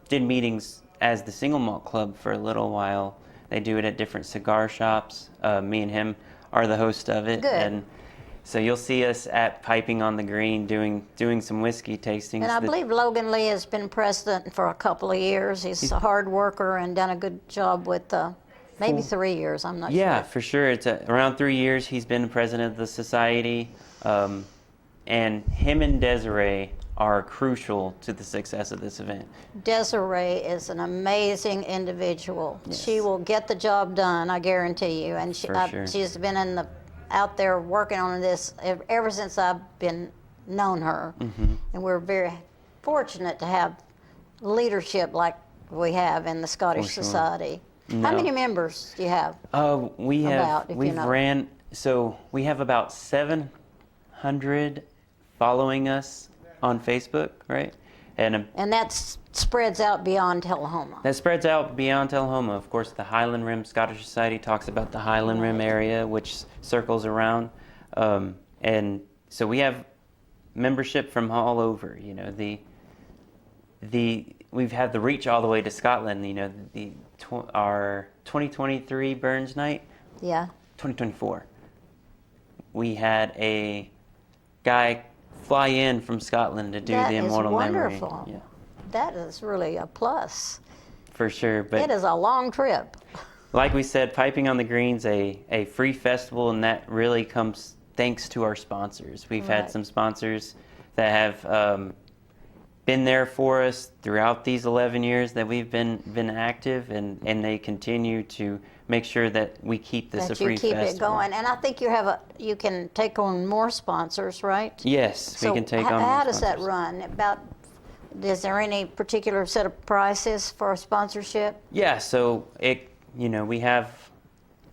did meetings as the Single Malt Club for a little while. They do it at different cigar shops. Me and him are the host of it. Good. And so you'll see us at Piping on the Green doing some whiskey tastings. And I believe Logan Lee has been president for a couple of years. He's a hard worker and done a good job with maybe 3 years. I'm not sure. Yeah, for sure. It's around 3 years he's been president of the society. And him and Desiree are crucial to the success of this event. Desiree is an amazing individual. Yes. She will get the job done, I guarantee you. And For sure. she's been out there working on this ever since I've known her. And we're very fortunate to have leadership like we have in the Scottish For sure. Society. No. How many members do you have? We have about 700 following us on Facebook, right? And that spreads out beyond Tullahoma. that spreads out beyond Tullahoma. Of course, the Highland Rim Scottish Society talks about the Highland Rim area, which circles around. And so we have membership from all over. We've had the reach all the way to Scotland. Our 2023 Burns Night. Yeah. 2024. We had a guy fly in from Scotland to do the Immortal Memory. That is wonderful. Yeah, That is really a plus. for sure. It But is a long trip. like we said, Piping on the Green's a free festival, and that really comes thanks to our sponsors. We've had Right. some sponsors that have been there for us throughout these 11 years that we've been active, and they continue to make sure that we keep this a That free you keep festival. it going. And I think you can take on more sponsors, right? Yes, we can take on more How does that sponsors. run? Is there any particular set of prices for sponsorship? Yeah, so we have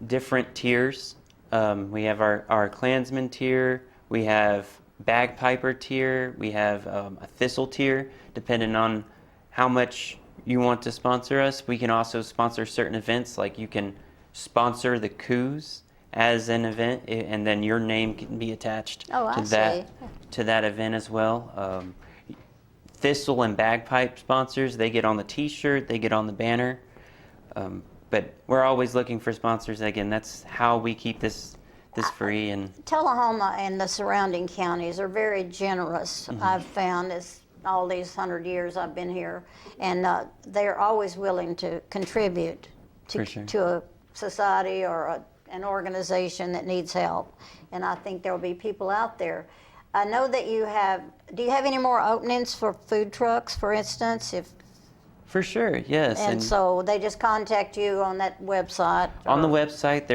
different tiers. We have our Klansman tier, we have Bagpiper tier, we have a Thistle tier, depending on how much you want to sponsor us. We can also sponsor certain events, like you can sponsor the Coups as an event, and then your name can be attached to that event as well. Thistle and Bagpipe sponsors, they get on the T-shirt, they get on the banner. But we're always looking for sponsors. Again, that's how we keep this free. And Tullahoma and the surrounding counties are very generous, I've found, as all these 100 years I've been here. And they're always willing to contribute to a society or an organization that needs help. And I think there'll be people out there. I know that do you have any more openings for food trucks, for instance? For sure, yes. And so they just contact you on that website? On the website,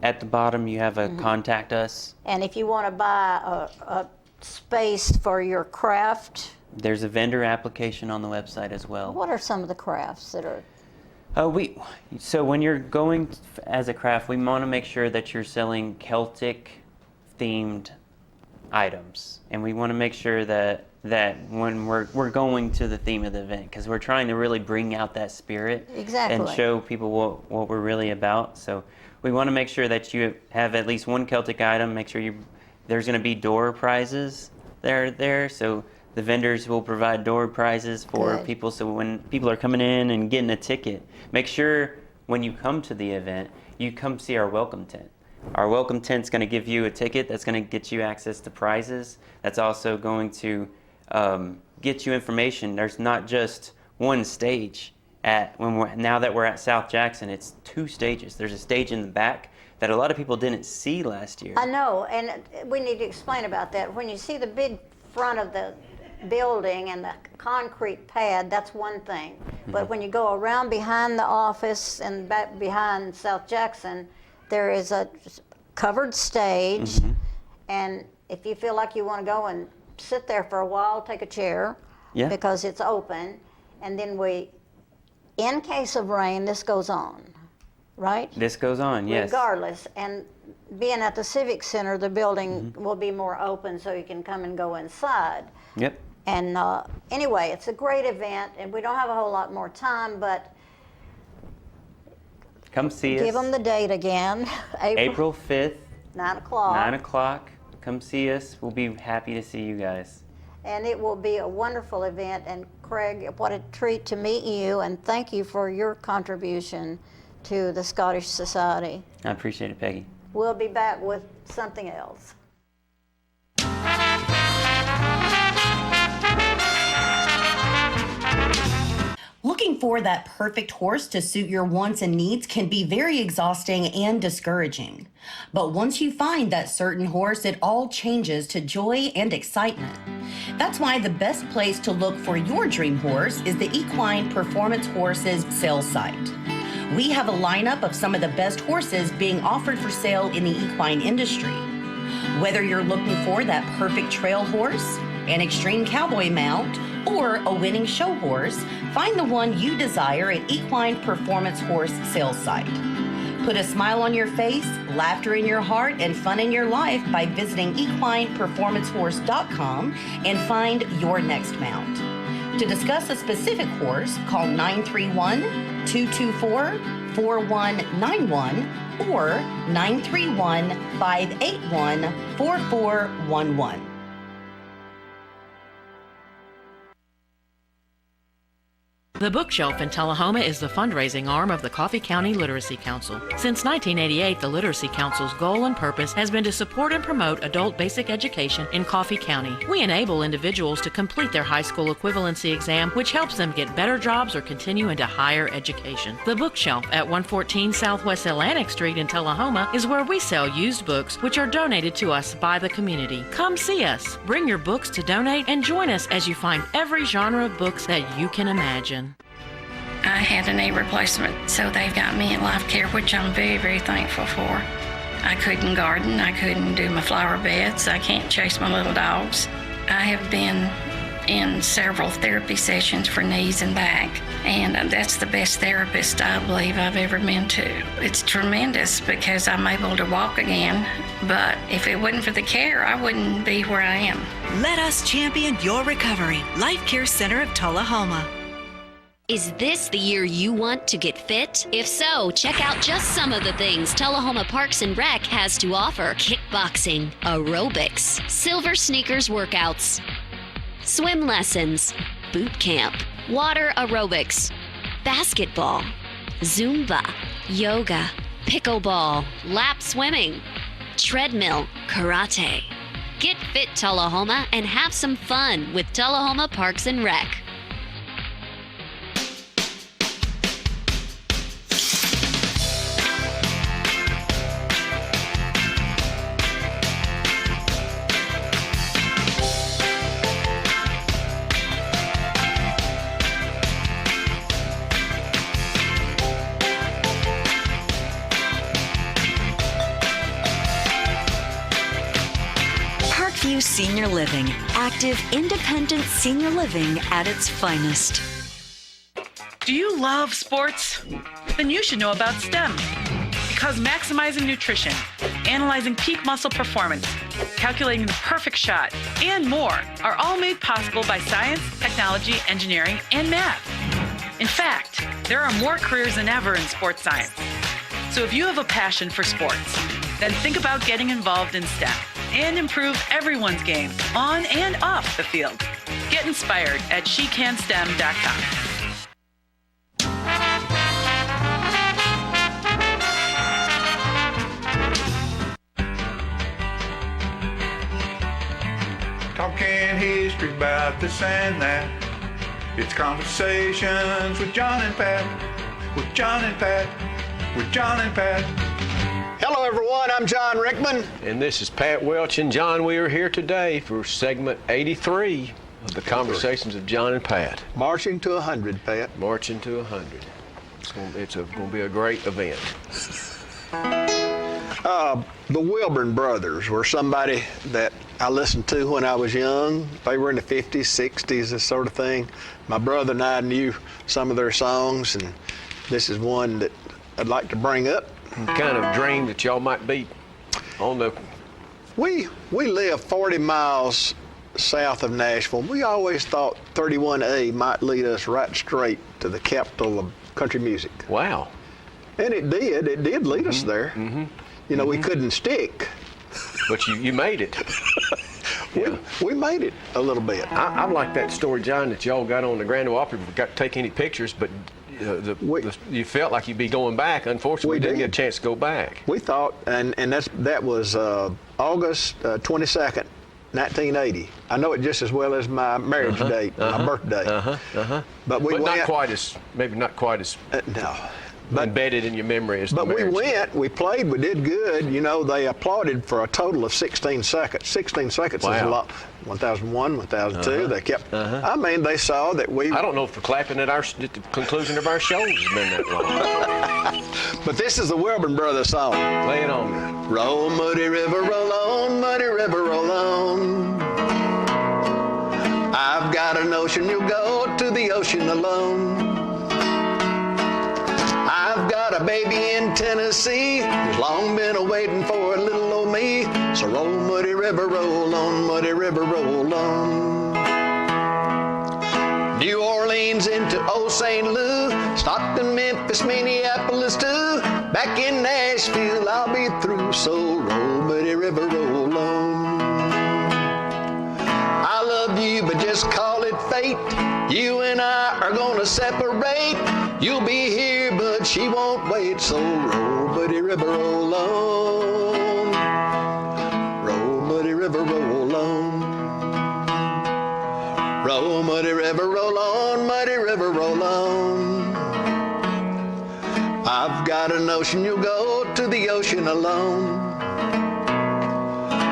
at the bottom, you have a contact us. And if you want to buy a space for your craft? There's a vendor application on the website as well. What are some of the crafts that are? So when you're going as a craft, we want to make sure that you're selling Celtic themed items, and we want to make sure that when we're going to the theme of the event, because we're trying to really bring out that spirit and show people what we're really about. So we want to make sure that you have at least one Celtic item. Make sure there's going to be door prizes there. So the vendors will provide door prizes for people. So when people are coming in and getting a ticket, make sure when you come to the event, you come see our welcome tent. Our welcome tent's going to give you a ticket that's going to get you access to prizes. That's also going to get you information. There's not just one stage now that we're at South Jackson. It's 2 stages. There's a stage in the back that a lot of people didn't see last year. I know, and we need to explain about that. When you see the big front of the building and the concrete pad, that's one thing. But when you go around behind the office and back behind South Jackson, there is a covered stage, and if you feel like you want to go and sit there for a while, take a chair, because it's open, and then in case of rain, this goes on, right? This goes on, yes. Regardless, and being at the Civic Center, the building will be more open so you can come and go inside. Yep. And anyway, it's a great event, and we don't have a whole lot more time, but come see us. Give them the date again. April 5th. 9 o'clock. 9 o'clock. Come see us. We'll be happy to see you guys. And it will be a wonderful event. And Craig, what a treat to meet you, and thank you for your contribution to the Scottish Society. I appreciate it, Peggy. We'll be back with something else. Looking for that perfect horse to suit your wants and needs can be very exhausting and discouraging. But once you find that certain horse, it all changes to joy and excitement. That's why the best place to look for your dream horse is the Equine Performance Horses sales site. We have a lineup of some of the best horses being offered for sale in the equine industry. Whether you're looking for that perfect trail horse, an extreme cowboy mount, or a winning show horse, find the one you desire at Equine Performance Horse sales site. Put a smile on your face, laughter in your heart, and fun in your life by visiting equineperformancehorse.com and find your next mount. To discuss a specific horse, call 931-224-4191 or 931-581-4411. The Bookshelf in Tullahoma is the fundraising arm of the Coffee County Literacy Council. Since 1988, the Literacy Council's goal and purpose has been to support and promote adult basic education in Coffee County. We enable individuals to complete their high school equivalency exam, which helps them get better jobs or continue into higher education. The Bookshelf at 114 Southwest Atlantic Street in Tullahoma is where we sell used books, which are donated to us by the community. Come see us, bring your books to donate, and join us as you find every genre of books that you can imagine. I had a knee replacement, so they've got me in life care, which I'm very, very thankful for. I couldn't garden, I couldn't do my flower beds, I can't chase my little dogs. I have been in several therapy sessions for knees and back, and that's the best therapist I believe I've ever been to. It's tremendous because I'm able to walk again, but if it wasn't for the care, I wouldn't be where I am. Let us champion your recovery. Life Care Center of Tullahoma. Is this the year you want to get fit? If so, check out just some of the things Tullahoma Parks and Rec has to offer. Kickboxing, aerobics, silver sneakers workouts, swim lessons, boot camp, water aerobics, basketball, Zumba, yoga, pickleball, lap swimming, treadmill, karate. Get fit, Tullahoma, and have some fun with Tullahoma Parks and Rec. Parkview Senior Living, active, independent senior living at its finest. Do you love sports? Then you should know about STEM. Because maximizing nutrition, analyzing peak muscle performance, calculating the perfect shot, and more are all made possible by science, technology, engineering, and math. In fact, there are more careers than ever in sports science. So if you have a passion for sports, then think about getting involved in STEM and improve everyone's game on and off the field. Get inspired at SheCanSTEM.com. Talking history about this and that. It's conversations with John and Pat. With John and Pat. With John and Pat. Hello, everyone. I'm John Rickman. And this is Pat Welch and John. We are here today for segment 83 of the Conversations of John and Pat. Marching to 100, Pat. Marching to 100. It's going to be a great event. The Wilburn brothers were somebody that I listened to when I was young. They were in the 50s, 60s, this sort of thing. My brother and I knew some of their songs, and this is one that I'd like to bring up. Kind of dream that y'all might be on the... We live 40 miles south of Nashville. We always thought 31A might lead us right straight to the capital of country music. Wow. And it did. It did lead us there. Mm-hmm. You know, we couldn't stick. But you made it. We made it a little bit. I like that story, John, that y'all got on the Grand Ole Opry. We got to take any pictures, but you felt like you'd be going back. Unfortunately, we didn't get a chance to go back. We thought, and that was August 22nd, 1980. I know it just as well as my marriage date, my birthday. But not quite as no. Embedded in your memory as the marriage. But we went, we played, we did good. You know, they applauded for a total of 16 seconds. 16 seconds is a lot. 1001, 1002, they kept, I mean, they saw that we... I don't know if the clapping at the conclusion of our shows has been that long. But this is the Wilburn Brothers song. Play it on. Roll, muddy river, roll on, muddy river, roll on. I've got a notion you'll go to the ocean alone. I've got a baby in Tennessee who's long been a-waiting for a little old me. So roll, muddy river, roll on, muddy river, roll on. New Orleans into old St. Louis, Stockton, Memphis, Minneapolis too. Back in Nashville I'll be through, so roll, muddy river, roll on. I love you, but just call it fate. You and I are gonna separate. You'll be here, but she won't wait. So roll, muddy river, roll on. Roll, muddy river, roll on. Roll, muddy river, roll on, muddy river, roll on. I've got a notion you'll go to the ocean alone.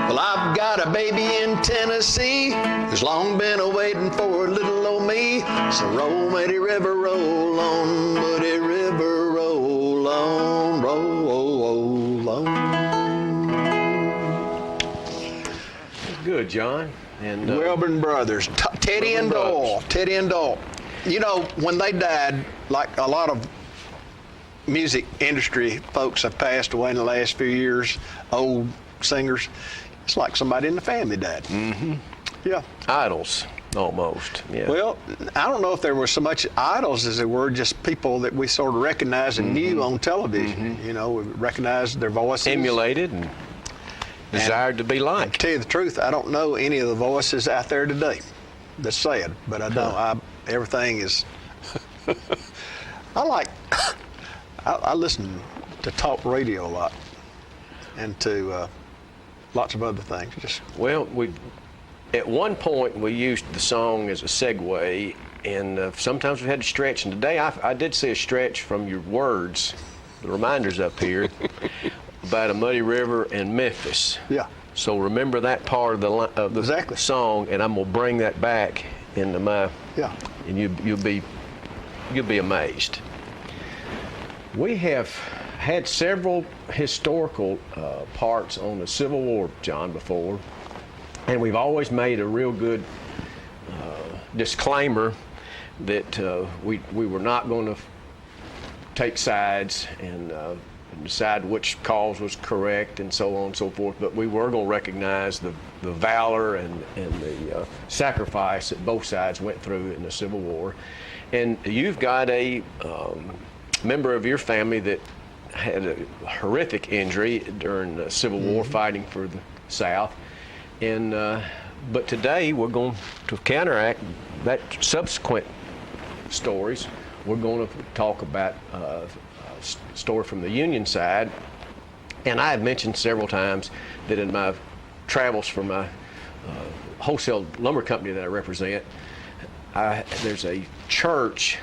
Well, I've got a baby in Tennessee who's long been a-waiting for a little old me. So roll, muddy river, roll on, muddy river, roll on, roll on. Good, John. And Wilburn Brothers, Teddy and Doyle. Teddy and Doyle. You know, when they died, like a lot of music industry folks have passed away in the last few years, old singers. It's like somebody in the family died. Mm-hmm. Yeah. Idols. Almost, yeah. Well, I don't know if there were so much idols as there were just people that we sort of recognized and knew on television. You know, we recognized their voices. Emulated and desired to be like. To tell you the truth, I don't know any of the voices out there today that's sad, but I don't. Everything is. I listen to talk radio a lot, and to lots of other things. Well, at one point we used the song as a segue, and sometimes we had to stretch. And today I did see a stretch from your words, the reminders up here, about a muddy river and Memphis. Yeah. So remember that part of the song, and I'm gonna bring that back into my. Yeah. And you'll be amazed. We have had several historical parts on the Civil War, John, before, and we've always made a real good disclaimer that we were not going to take sides and decide which cause was correct and so on and so forth, but we were going to recognize the valor and the sacrifice that both sides went through in the Civil War. And you've got a member of your family that had a horrific injury during the Civil War fighting for the South. And but today we're going to counteract that subsequent stories. We're going to talk about a story from the Union side. And I have mentioned several times that in my travels for my wholesale lumber company that I represent, there's a church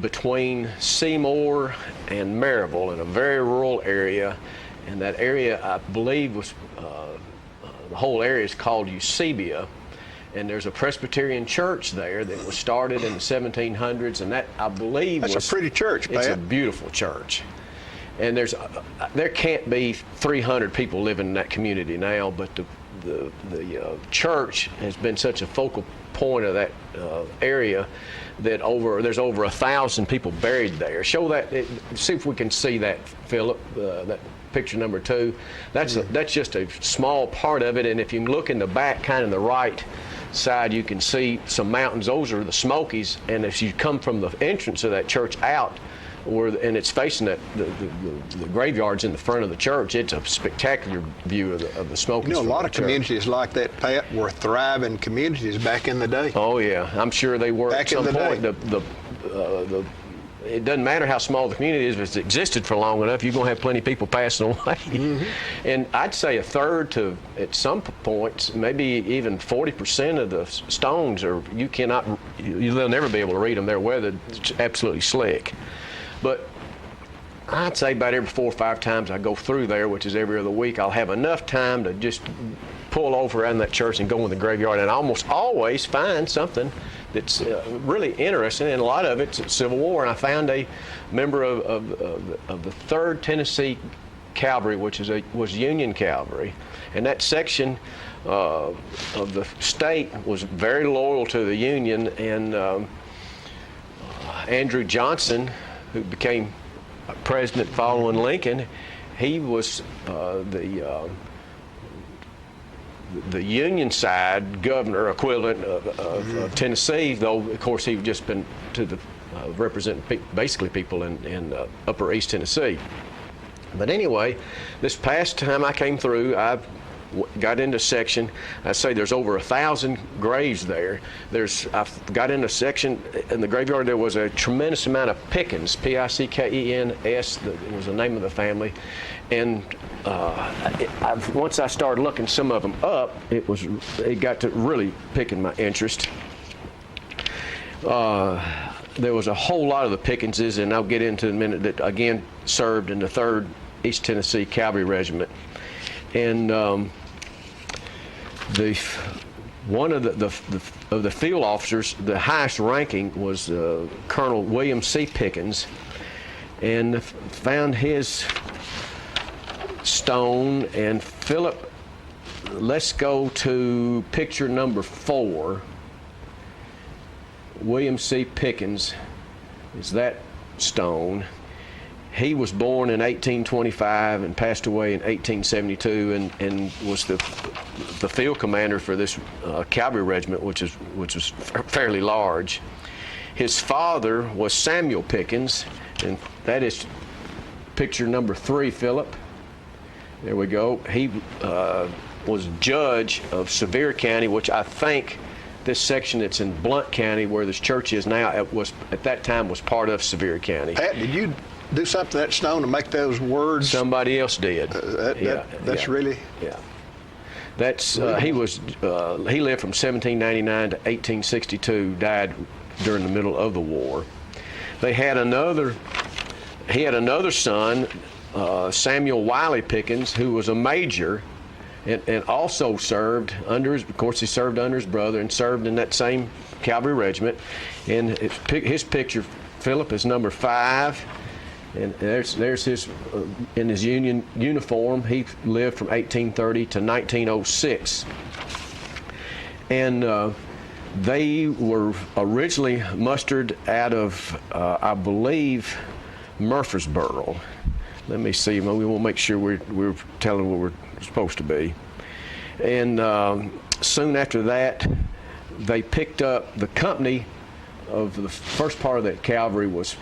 between Seymour and Maryville in a very rural area, and that area I believe was the whole area is called Eusebia, and there's a Presbyterian church there that was started in the 1700s, and that I believe that's a pretty church, Pat. It's a beautiful church, and there can't be 300 people living in that community now, but the church has been such a focal point of that area that there's over 1,000 people buried there. Show that. See if we can see that, Philip. That picture number 2. That's just a small part of it. And if you look in the back, kind of the right side, you can see some mountains. Those are the Smokies. And if you come from the entrance of that church out, and it's facing the graveyards in the front of the church, it's a spectacular view of the Smokies. You know, a lot of communities like that, Pat, were thriving communities back in the day. Oh yeah, I'm sure they were back at some point. It doesn't matter how small the community is, if it's existed for long enough, you're going to have plenty of people passing away. And I'd say a third to, at some points, maybe even 40% of the stones you'll never be able to read them. They're weathered, it's absolutely slick. But I'd say about every 4 or 5 times I go through there, which is every other week, I'll have enough time to just pull over around that church and go in the graveyard, and I almost always find something that's really interesting, and a lot of it's Civil War. And I found a member of the 3rd Tennessee Cavalry, which was Union Cavalry, and that section of the state was very loyal to the Union. And Andrew Johnson, who became president following Lincoln, he was the Union side governor equivalent of Tennessee, though of course he'd just been to represent basically people in upper East Tennessee. But anyway, this past time I came through, I got into a section. I say there's over 1,000 graves there. I got into a section in the graveyard. There was a tremendous amount of Pickens, Pickens. Was the name of the family. And once I started looking some of them up, it got to really picking my interest. There was a whole lot of the Pickenses, and I'll get into in a minute, that again served in the 3rd East Tennessee Cavalry Regiment. And one of the field officers, the highest ranking was Colonel William C. Pickens, and found his stone. And Philip, let's go to picture number 4. William C. Pickens is that stone. He was born in 1825 and passed away in 1872, and was the field commander for this cavalry regiment, which was fairly large. His father was Samuel Pickens, and that is picture number 3, Philip. There we go. He was judge of Sevier County, which I think this section that's in Blount County, where this church is now, at that time was part of Sevier County. Pat, did you do something to that stone to make those words? Somebody else did. That's really. Yeah. That's he lived from 1799 to 1862. Died during the middle of the war. He had another son, Samuel Wiley Pickens, who was a major, and also served under he served under his brother and served in that same cavalry regiment. And his picture, Philip, is number 5. And there's his in his Union uniform. He lived from 1830 to 1906. And they were originally mustered out of, I believe, Murfreesboro. Let me see. We will make sure we're telling what we're supposed to be. And soon after that, they picked up the company of the first part of that cavalry was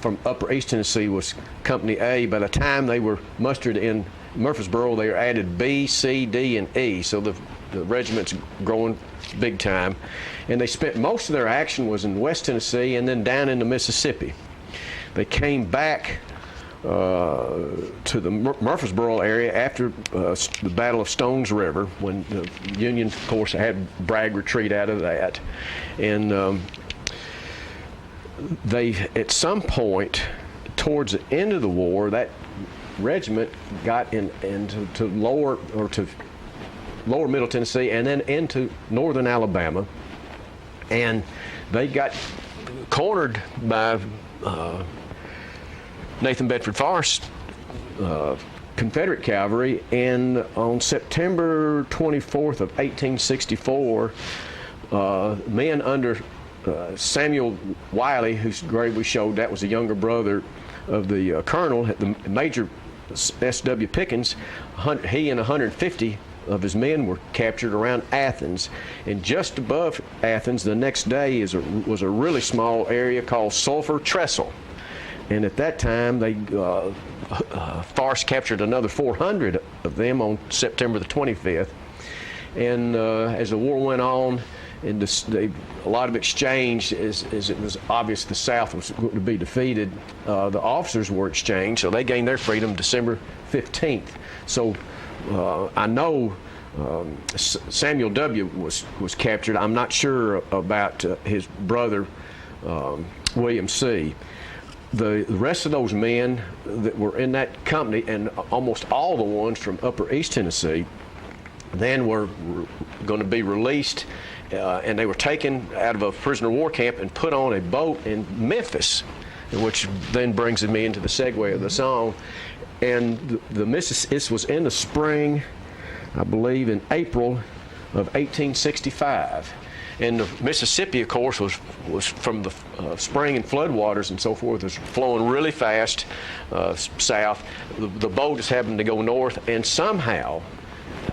from Upper East Tennessee was Company A. By the time they were mustered in Murfreesboro, they were added B, C, D, and E. So the regiment's growing big time. And they spent most of their action was in West Tennessee and then down into Mississippi. They came back to the Murfreesboro area after the Battle of Stones River, when the Union, of course, had Bragg retreat out of that. And they, at some point, towards the end of the war, that regiment got into lower Middle Tennessee and then into northern Alabama, and they got cornered by Nathan Bedford Forrest Confederate cavalry, and on September 24th of 1864, men under Samuel Wiley, whose grave we showed, that was the younger brother of the colonel, the Major S.W. Pickens, he and 150 of his men were captured around Athens. And just above Athens the next day was a really small area called Sulphur Trestle. And at that time, Forrest captured another 400 of them on September the 25th. And as the war went on, and a lot of exchange, as it was obvious the South was going to be defeated, the officers were exchanged, so they gained their freedom December 15th. So I know Samuel W. was captured. I'm not sure about his brother, William C. The rest of those men that were in that company, and almost all the ones from Upper East Tennessee, then were going to be released, and they were taken out of a prisoner of war camp and put on a boat in Memphis, which then brings me into the segue of the song. And this was in the spring, I believe in April of 1865. And the Mississippi, of course, was from the spring and floodwaters and so forth, was flowing really fast south. The boat is having to go north, and somehow,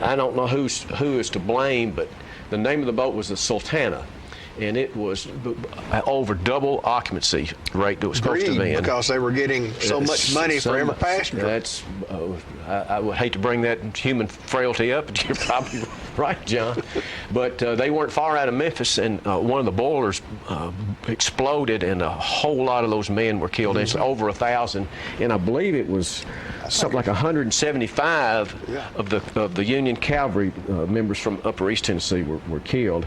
I don't know who is to blame, but the name of the boat was the Sultana, and it was over double occupancy rate that was supposed to be in. Because they were getting so much money for every passenger. That's I would hate to bring that human frailty up, but you're probably right, John. But they weren't far out of Memphis, and one of the boilers exploded, and a whole lot of those men were killed. It's over 1,000, and I believe it was something like 175 of the Union cavalry members from Upper East Tennessee were killed.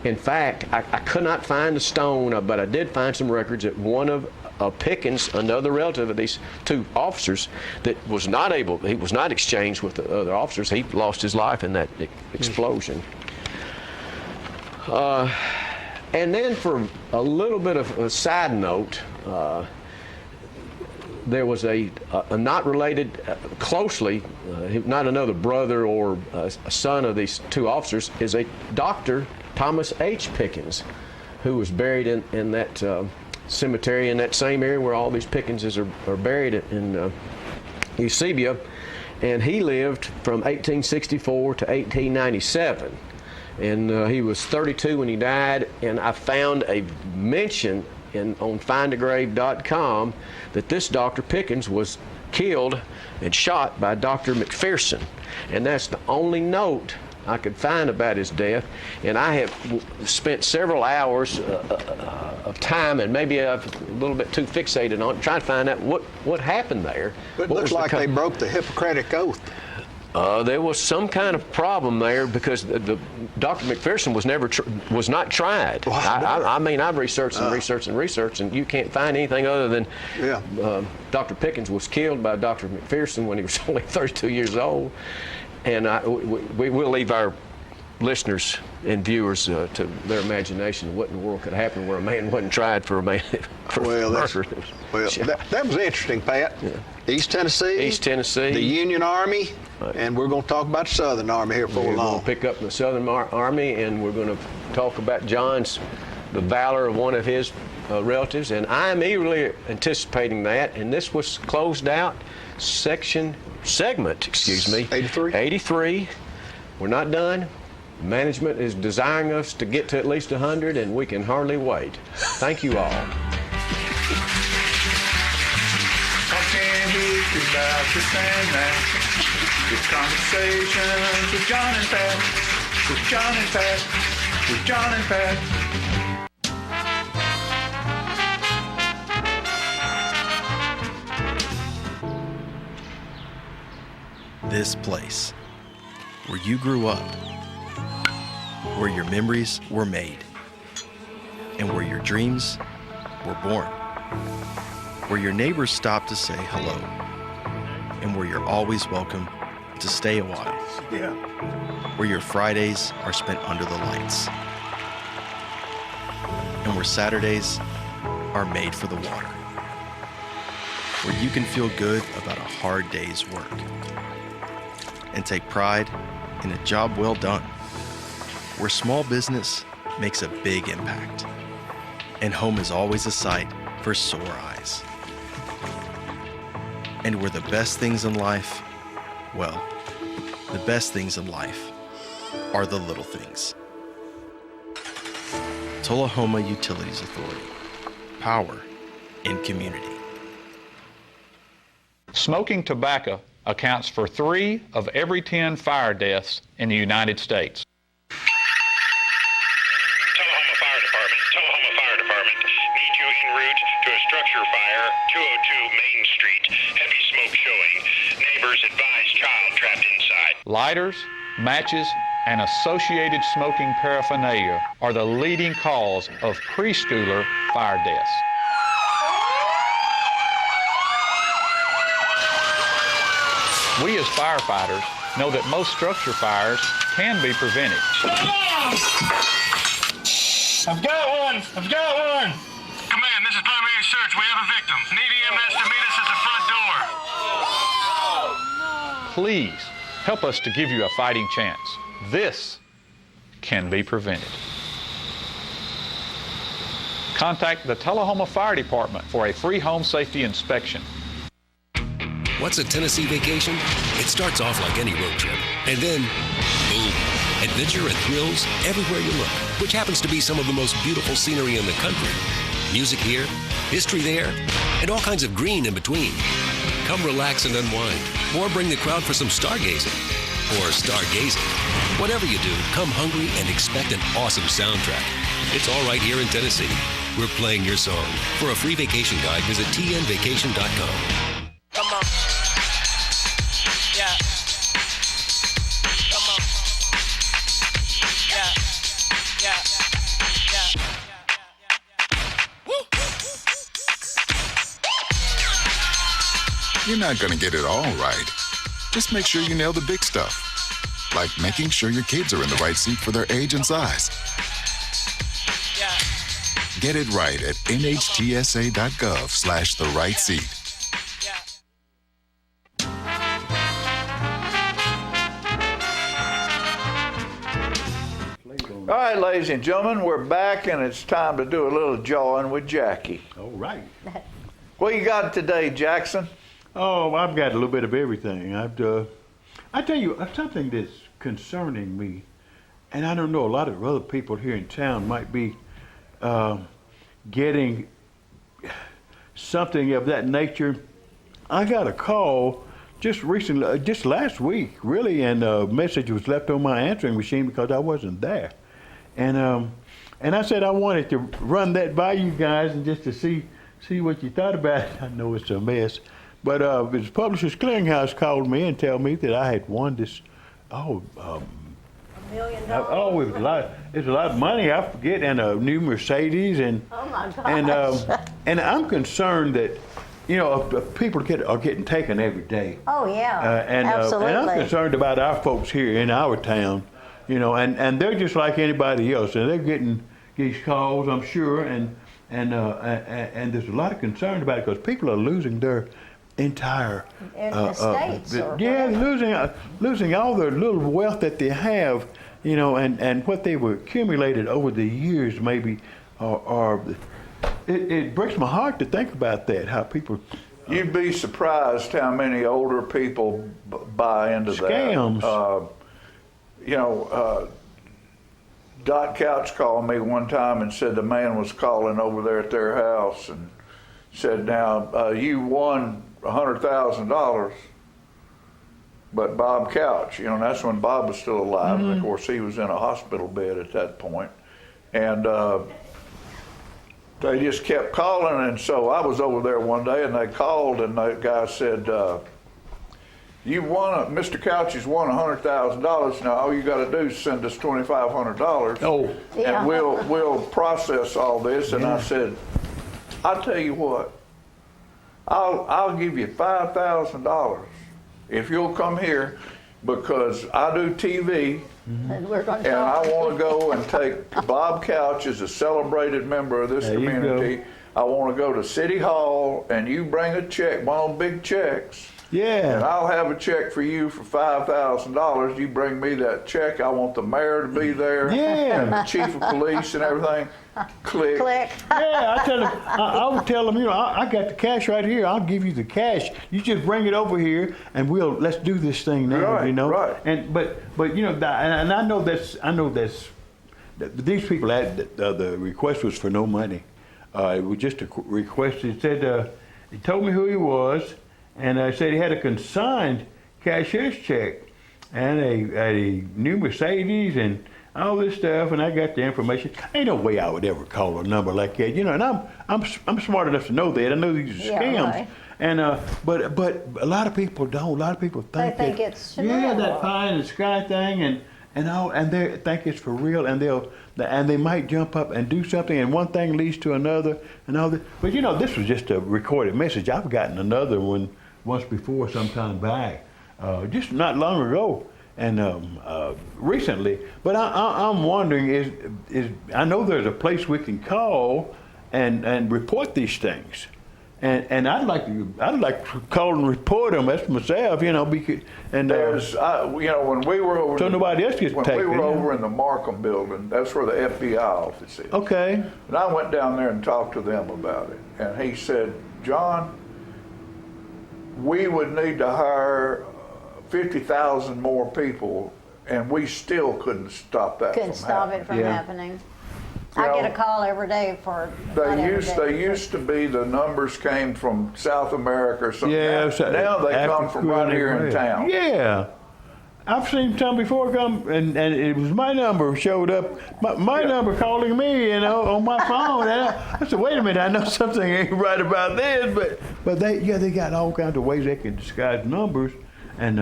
In fact, I could not find the stone, but I did find some records that one of Pickens, another relative of these two officers, that he was not exchanged with the other officers. He lost his life in that explosion. And then, for a little bit of a side note, there was a not related closely, not another brother or a son of these two officers, is a Dr. Thomas H. Pickens, who was buried in that cemetery in that same area where all these Pickenses are buried in Eusebia. And he lived from 1864 to 1897. And he was 32 when he died. And I found a mention on findagrave.com that this Dr. Pickens was killed and shot by Dr. McPherson. And that's the only note I could find about his death. And I have spent several hours of time, and maybe I'm a little bit too fixated on it, trying to find out what happened there. It looks like they broke the Hippocratic Oath. There was some kind of problem there because Dr. McPherson was not tried. I mean, I've researched and researched, and you can't find anything other than Dr. Pickens was killed by Dr. McPherson when he was only 32 years old. And we will leave our listeners and viewers to their imagination what in the world could happen where a man wasn't tried for a man for murder. That was interesting, Pat. Yeah. East Tennessee, the Union Army, and we're going to talk about the Southern Army here before long. We're going to pick up the Southern Army, and we're going to talk about the valor of one of his relatives, and I'm eagerly anticipating that. And this was closed out segment, 83. We're not done. Management is desiring us to get to at least 100, and we can hardly wait. Thank you all. About the Sandman. Good conversations with John and Pat. With John and Pat. With John and Pat. This place, where you grew up, where your memories were made, and where your dreams were born, where your neighbors stopped to say hello, and where you're always welcome to stay a while, where your Fridays are spent under the lights, and where Saturdays are made for the water, where you can feel good about a hard day's work and take pride in a job well done, where small business makes a big impact, and home is always a sight for sore eyes. And where the best things in life, well, the best things in life are the little things. Tullahoma Utilities Authority. Power in community. Smoking tobacco accounts for 3 of every 10 fire deaths in the United States. Tullahoma Fire Department. Need you en route to a structure fire, 202 Main Street. Heavy smoke showing. Neighbors advise child trapped inside. Lighters, matches, and associated smoking paraphernalia are the leading cause of preschooler fire deaths. We as firefighters know that most structure fires can be prevented. I've got one! Command, this is primary search. We have a victim. Need EMS to meet us at the front door. Please help us to give you a fighting chance. This can be prevented. Contact the Tullahoma Fire Department for a free home safety inspection. What's a Tennessee vacation? It starts off like any road trip, and then, boom, adventure and thrills everywhere you look, which happens to be some of the most beautiful scenery in the country. Music here, history there, and all kinds of green in between. Come relax and unwind, or bring the crowd for some stargazing, or stargazing. Whatever you do, come hungry and expect an awesome soundtrack. It's all right here in Tennessee. We're playing your song. For a free vacation guide, visit tnvacation.com. Come on. Yeah. Come on. Yeah. You're not going to get it all right. Just make sure you nail the big stuff. Like making sure your kids are in the right seat for their age and size. Get it right at nhtsa.gov/the-right-seat. All right, ladies and gentlemen, we're back, and it's time to do a little jawing with Jackie. All right. What you got today, Jackson? Oh, I've got a little bit of everything. I tell you something that's concerning me, and I don't know, a lot of other people here in town might be getting something of that nature. I got a call just recently, just last week, really, and a message was left on my answering machine because I wasn't there. And I said I wanted to run that by you guys and just to see what you thought about it. I know it's a mess, but the Publishers Clearinghouse called me and told me that I had won this. $1 million. Oh, it was a lot. It's a lot of money. I forget, and a new Mercedes, and oh my gosh. And I'm concerned that, you know, people are getting taken every day. Oh yeah, absolutely. And I'm concerned about our folks here in our town, you know, and they're just like anybody else, and they're getting these calls, I'm sure, and there's a lot of concern about it because people are losing their entire estates. Losing all their little wealth that they have, you know, and what they've accumulated over the years, maybe, it breaks my heart to think about that. How people. You'd be surprised how many older people buy into scams. That. You know, Dot Couch called me one time and said the man was calling over there at their house and said, now, you won $100,000, but Bob Couch, you know, and that's when Bob was still alive, and of course he was in a hospital bed at that point. And they just kept calling, and so I was over there one day, and they called, and the guy said, Mr. Couch has won $100,000. Now all you got to do is send us $2,500, and we'll process all this. And I said, I'll tell you what, I'll give you $5,000 if you'll come here, because I do TV. And we're going to and I want to go and take Bob Couch as a celebrated member of this community. I want to go to City Hall, and you bring a check, one of those big checks. Yeah. And I'll have a check for you for $5,000. You bring me that check. I want the mayor to be there. Yeah. And the chief of police and everything. Click. Yeah, I would tell them, you know, I got the cash right here. I'll give you the cash. You just bring it over here, and let's do this thing now. Right, you know. Right. And but you know, and I know that's these people had the request was for no money. It was just a request. It said he told me who he was, and said he had a consigned cashier's check and a new Mercedes and all this stuff, and I got the information. Ain't no way I would ever call a number like that, you know. And I'm smart enough to know that. I know these are scams, right. And but a lot of people don't. A lot of people think it's that pie in the sky thing, and they think it's for real, and they might jump up and do something, and one thing leads to another, and all that. But you know, this was just a recorded message. I've gotten another one once before, some time back, just not long ago. And recently, but I'm wondering is I know there's a place we can call and report these things, and I'd like to call and report them. That's myself, you know. And there's you know, when we were over, so nobody else gets taken. When we were over in the Markham building, that's where the FBI office is. Okay. And I went down there and talked to them about it, and he said, John, we would need to hire 50,000 more people, and we still couldn't stop that. Couldn't stop it from happening. I get a call every day for. They used to be, the numbers came from South America or something. Yeah. Now they come from right here in town. Yeah. I've seen some before come, and it was my number showed up. My number calling me, you know, on my phone. And I said, wait a minute, I know something ain't right about this, but they got all kinds of ways they can disguise numbers. And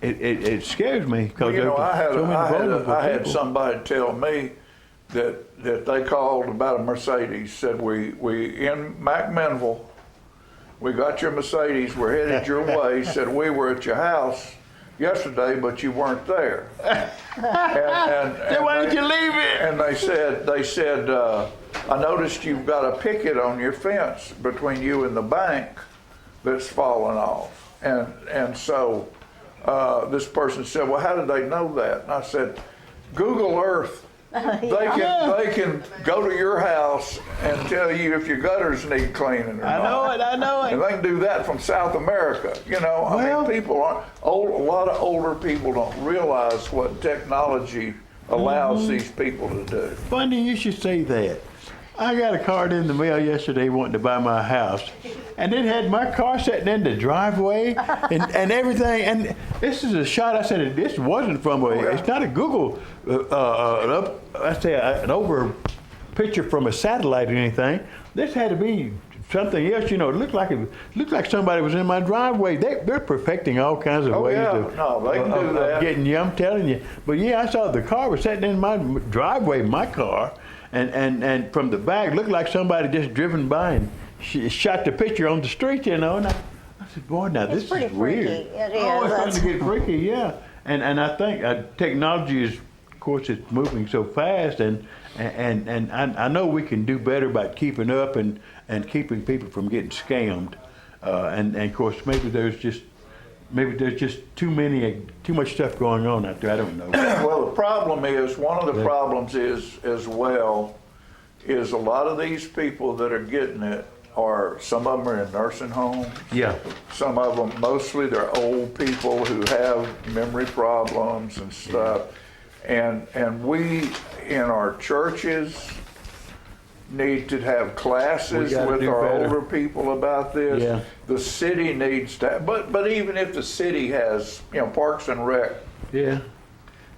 it scares me because you know, I had people. somebody tell me that they called about a Mercedes. Said we in McMinnville, we got your Mercedes. We're headed your way. Said we were at your house yesterday, but you weren't there. and why didn't you leave it? And they said I noticed you've got a picket on your fence between you and the bank that's fallen off. And so this person said, well, how did they know that? And I said, Google Earth. They can go to your house and tell you if your gutters need cleaning or not. I know it. And they can do that from South America. You know, I mean, people aren't old. A lot of older people don't realize what technology allows these people to do. Funny you should say that. I got a card in the mail yesterday wanting to buy my house, and it had my car sitting in the driveway and everything. And this is a shot. I said this wasn't from it's not a Google, an over picture from a satellite or anything. This had to be something else. You know, it looked like somebody was in my driveway. They're perfecting all kinds of ways they can do that. Of getting you. I'm telling you. But yeah, I saw the car was sitting in my driveway, my car. And from the back, looked like somebody just driven by and shot the picture on the street, you know. And I said, boy, now this is weird. Freaky. It is. Oh, it's starting to get freaky, yeah. And I think technology is, of course, it's moving so fast, and I know we can do better about keeping up and keeping people from getting scammed. And of course, maybe there's just too much stuff going on out there. I don't know. Well, the problem is, one of the problems is, as well, is a lot of these people that are getting it some of them are in nursing homes. Yeah. Some of them, mostly they're old people who have memory problems and stuff. And we, in our churches, need to have classes with our older people about this. Yeah. The city needs to, but even if the city has, Parks and Rec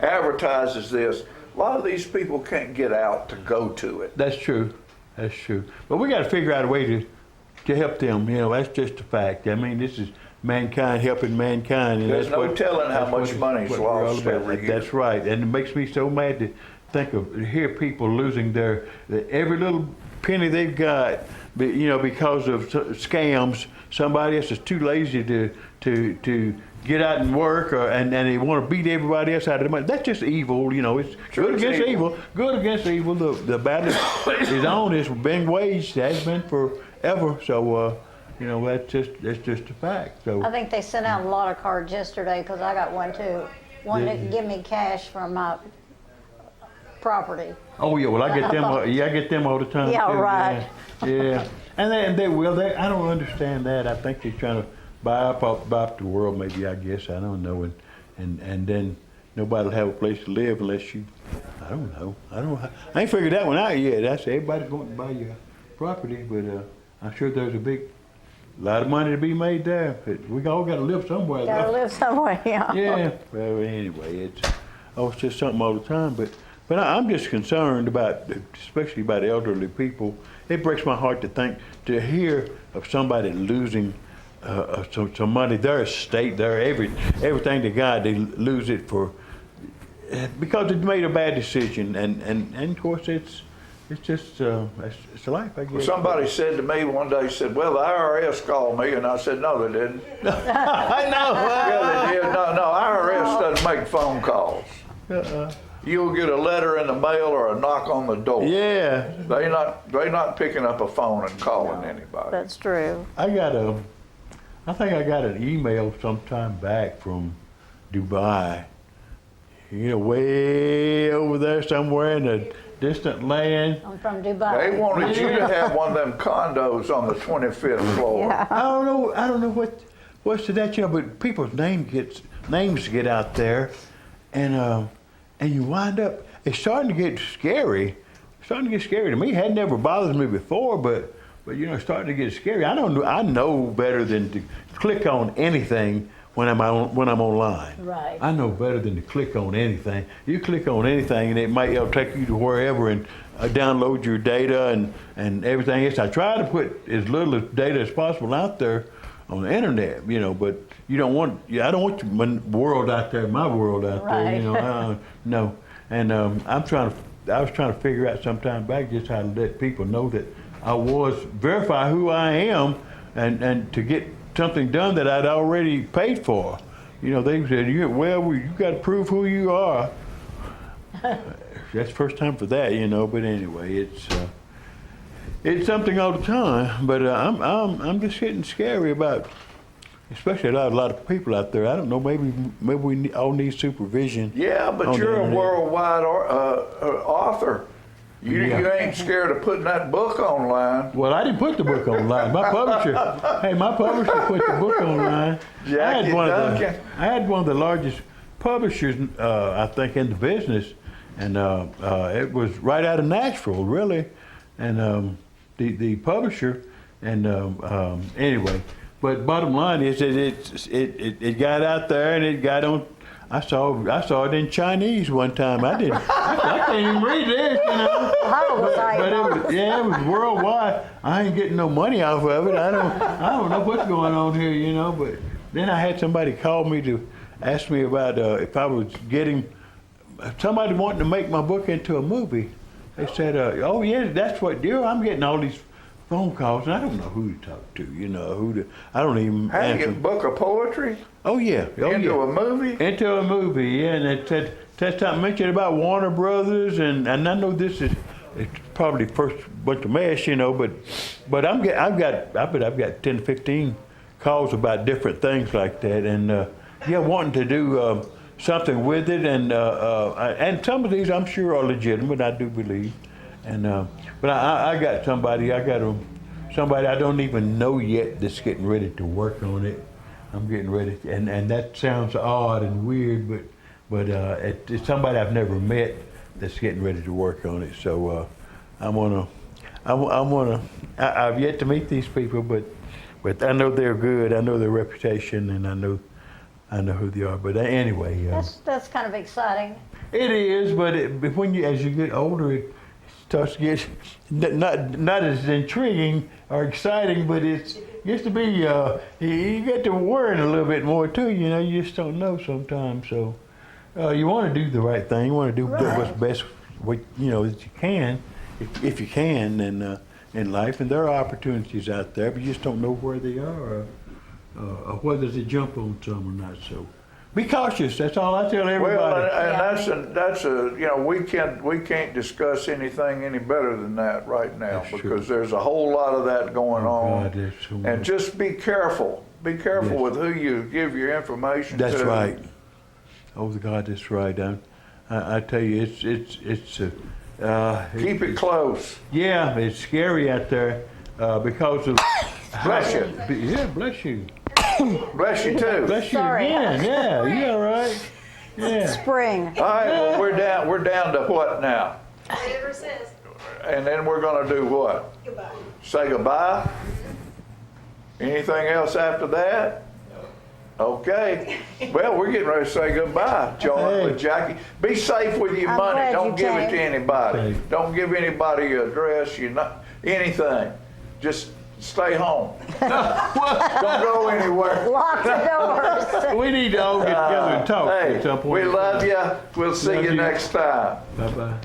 advertises this, a lot of these people can't get out to go to it. That's true. That's true. But we got to figure out a way to help them. That's just a fact. I mean, this is mankind helping mankind. And there's no telling how much money's lost every year. That's right. And it makes me so mad to hear people losing their every little penny they've got, because of scams. Somebody else is too lazy to get out and work, and they want to beat everybody else out of the money. That's just evil. It's good against evil. Good against evil. The battle is on. It's been waged. Has been forever. So. That's just a fact. So I think they sent out a lot of cards yesterday because I got one too. One to give me cash from my property. Oh yeah, well I get them. I get them all the time. Yeah, too. right. Yeah, and they will. I don't understand that. I think they're trying to buy up the world. Maybe I guess I don't know. And then nobody will have a place to live unless you. I don't know. I ain't figured that one out yet. I say everybody's going to buy your property, but I'm sure there's a lot of money to be made there. We all got to live somewhere. Got to live somewhere, yeah. Yeah. Well, anyway, it's just something all the time. But I'm just concerned about, especially about elderly people. It breaks my heart to hear of somebody losing some money, their estate, everything they got, they lose it because they made a bad decision. And of course it's just it's life, I guess. Well, somebody said to me one day, said, well, the IRS called me, and I said, no, they didn't. I know. Yeah, they did. No, IRS doesn't make phone calls. You'll get a letter in the mail or a knock on the door. Yeah. They not picking up a phone and calling anybody. That's true. I think I got an email sometime back from Dubai. Way over there somewhere in a distant land. I'm from Dubai. They wanted you to have one of them condos on the 25th floor. Yeah. I don't know what's to that, but people's names get out there, and you wind up. It's starting to get scary. It's starting to get scary to me. It had never bothered me before, but it's starting to get scary. I know better than to click on anything when I'm online. Right. I know better than to click on anything. You click on anything, and it'll take you to wherever and download your data and everything else. I try to put as little data as possible out there on the internet, but I don't want my world out there, Right. No. And I was trying to figure out sometime back just how to let people know that I verify who I am and to get something done that I'd already paid for. They said, you got to prove who you are. That's the first time for that, but anyway, it's something all the time. But I'm just getting scary about, especially a lot of people out there. I don't know. Maybe we all need supervision. Yeah, but on the you're a internet. worldwide author. You ain't scared of putting that book online. Well, I didn't put the book online. My publisher put the book online. Jackie Duncan. I had one of the largest publishers, I think, in the business, and it was right out of Nashville, really. And the publisher, and anyway, but bottom line is that it got out there and it got on. I saw it in Chinese one time. I can't even read this, you know. But it was worldwide. I ain't getting no money off of it. I don't know what's going on here, you know. But then I had somebody call me to ask me about if I was getting somebody wanting to make my book into a movie. They said, "Oh yeah, that's what you." I'm getting all these phone calls, and I don't know who to talk to. You know I don't even. How you get a book of poetry? Oh yeah. Into a movie? Into a movie, yeah. And it said something mentioned about Warner Brothers, and I know it's probably the first bunch of mess, you know, but I've got 10 to 15 calls about different things like that, and wanting to do something with it, and some of these I'm sure are legitimate, I do believe, and but I got somebody I don't even know yet that's getting ready to work on it. I'm getting ready, and that sounds odd and weird, but it's somebody I've never met that's getting ready to work on it. So I've yet to meet these people, but I know they're good. I know their reputation, and I know who they are. But anyway, that's kind of exciting. It is, but as you get older, it starts to get not as intriguing or exciting, but it gets to be you get to worrying a little bit more too. You know, you just don't know sometimes. So you want to do the right thing. You want to do what's best, that you can, if you can, and in life. And there are opportunities out there, but you just don't know where they are, or whether to jump on some or not. So be cautious. That's all I tell everybody. Well, and that's we can't discuss anything any better than that right now, That's because true. there's a whole lot of that going on. God, there's so And much. just be careful. Be careful with who you give your information to. That's right. Oh, God, that's right. I tell you, it's keep it close. Yeah, it's scary out there because of. Bless you. Yeah, bless you. Bless you too. Bless you Sorry. again. Yeah, you all right? Yeah. Spring. All right, well, we're down to what now? Whatever says. And then we're going to do what? Goodbye. Say goodbye? Anything else after that? Okay. Well, we're getting ready to say goodbye, John with Jackie. Be safe with your I'm money. glad Don't you give it came. to anybody. Safe. Don't give anybody your address, anything. Just stay home. Don't go anywhere. Lock the doors. We need to all get together and talk Hey, at some point. we love you. We'll see Love you you. next time. Bye-bye.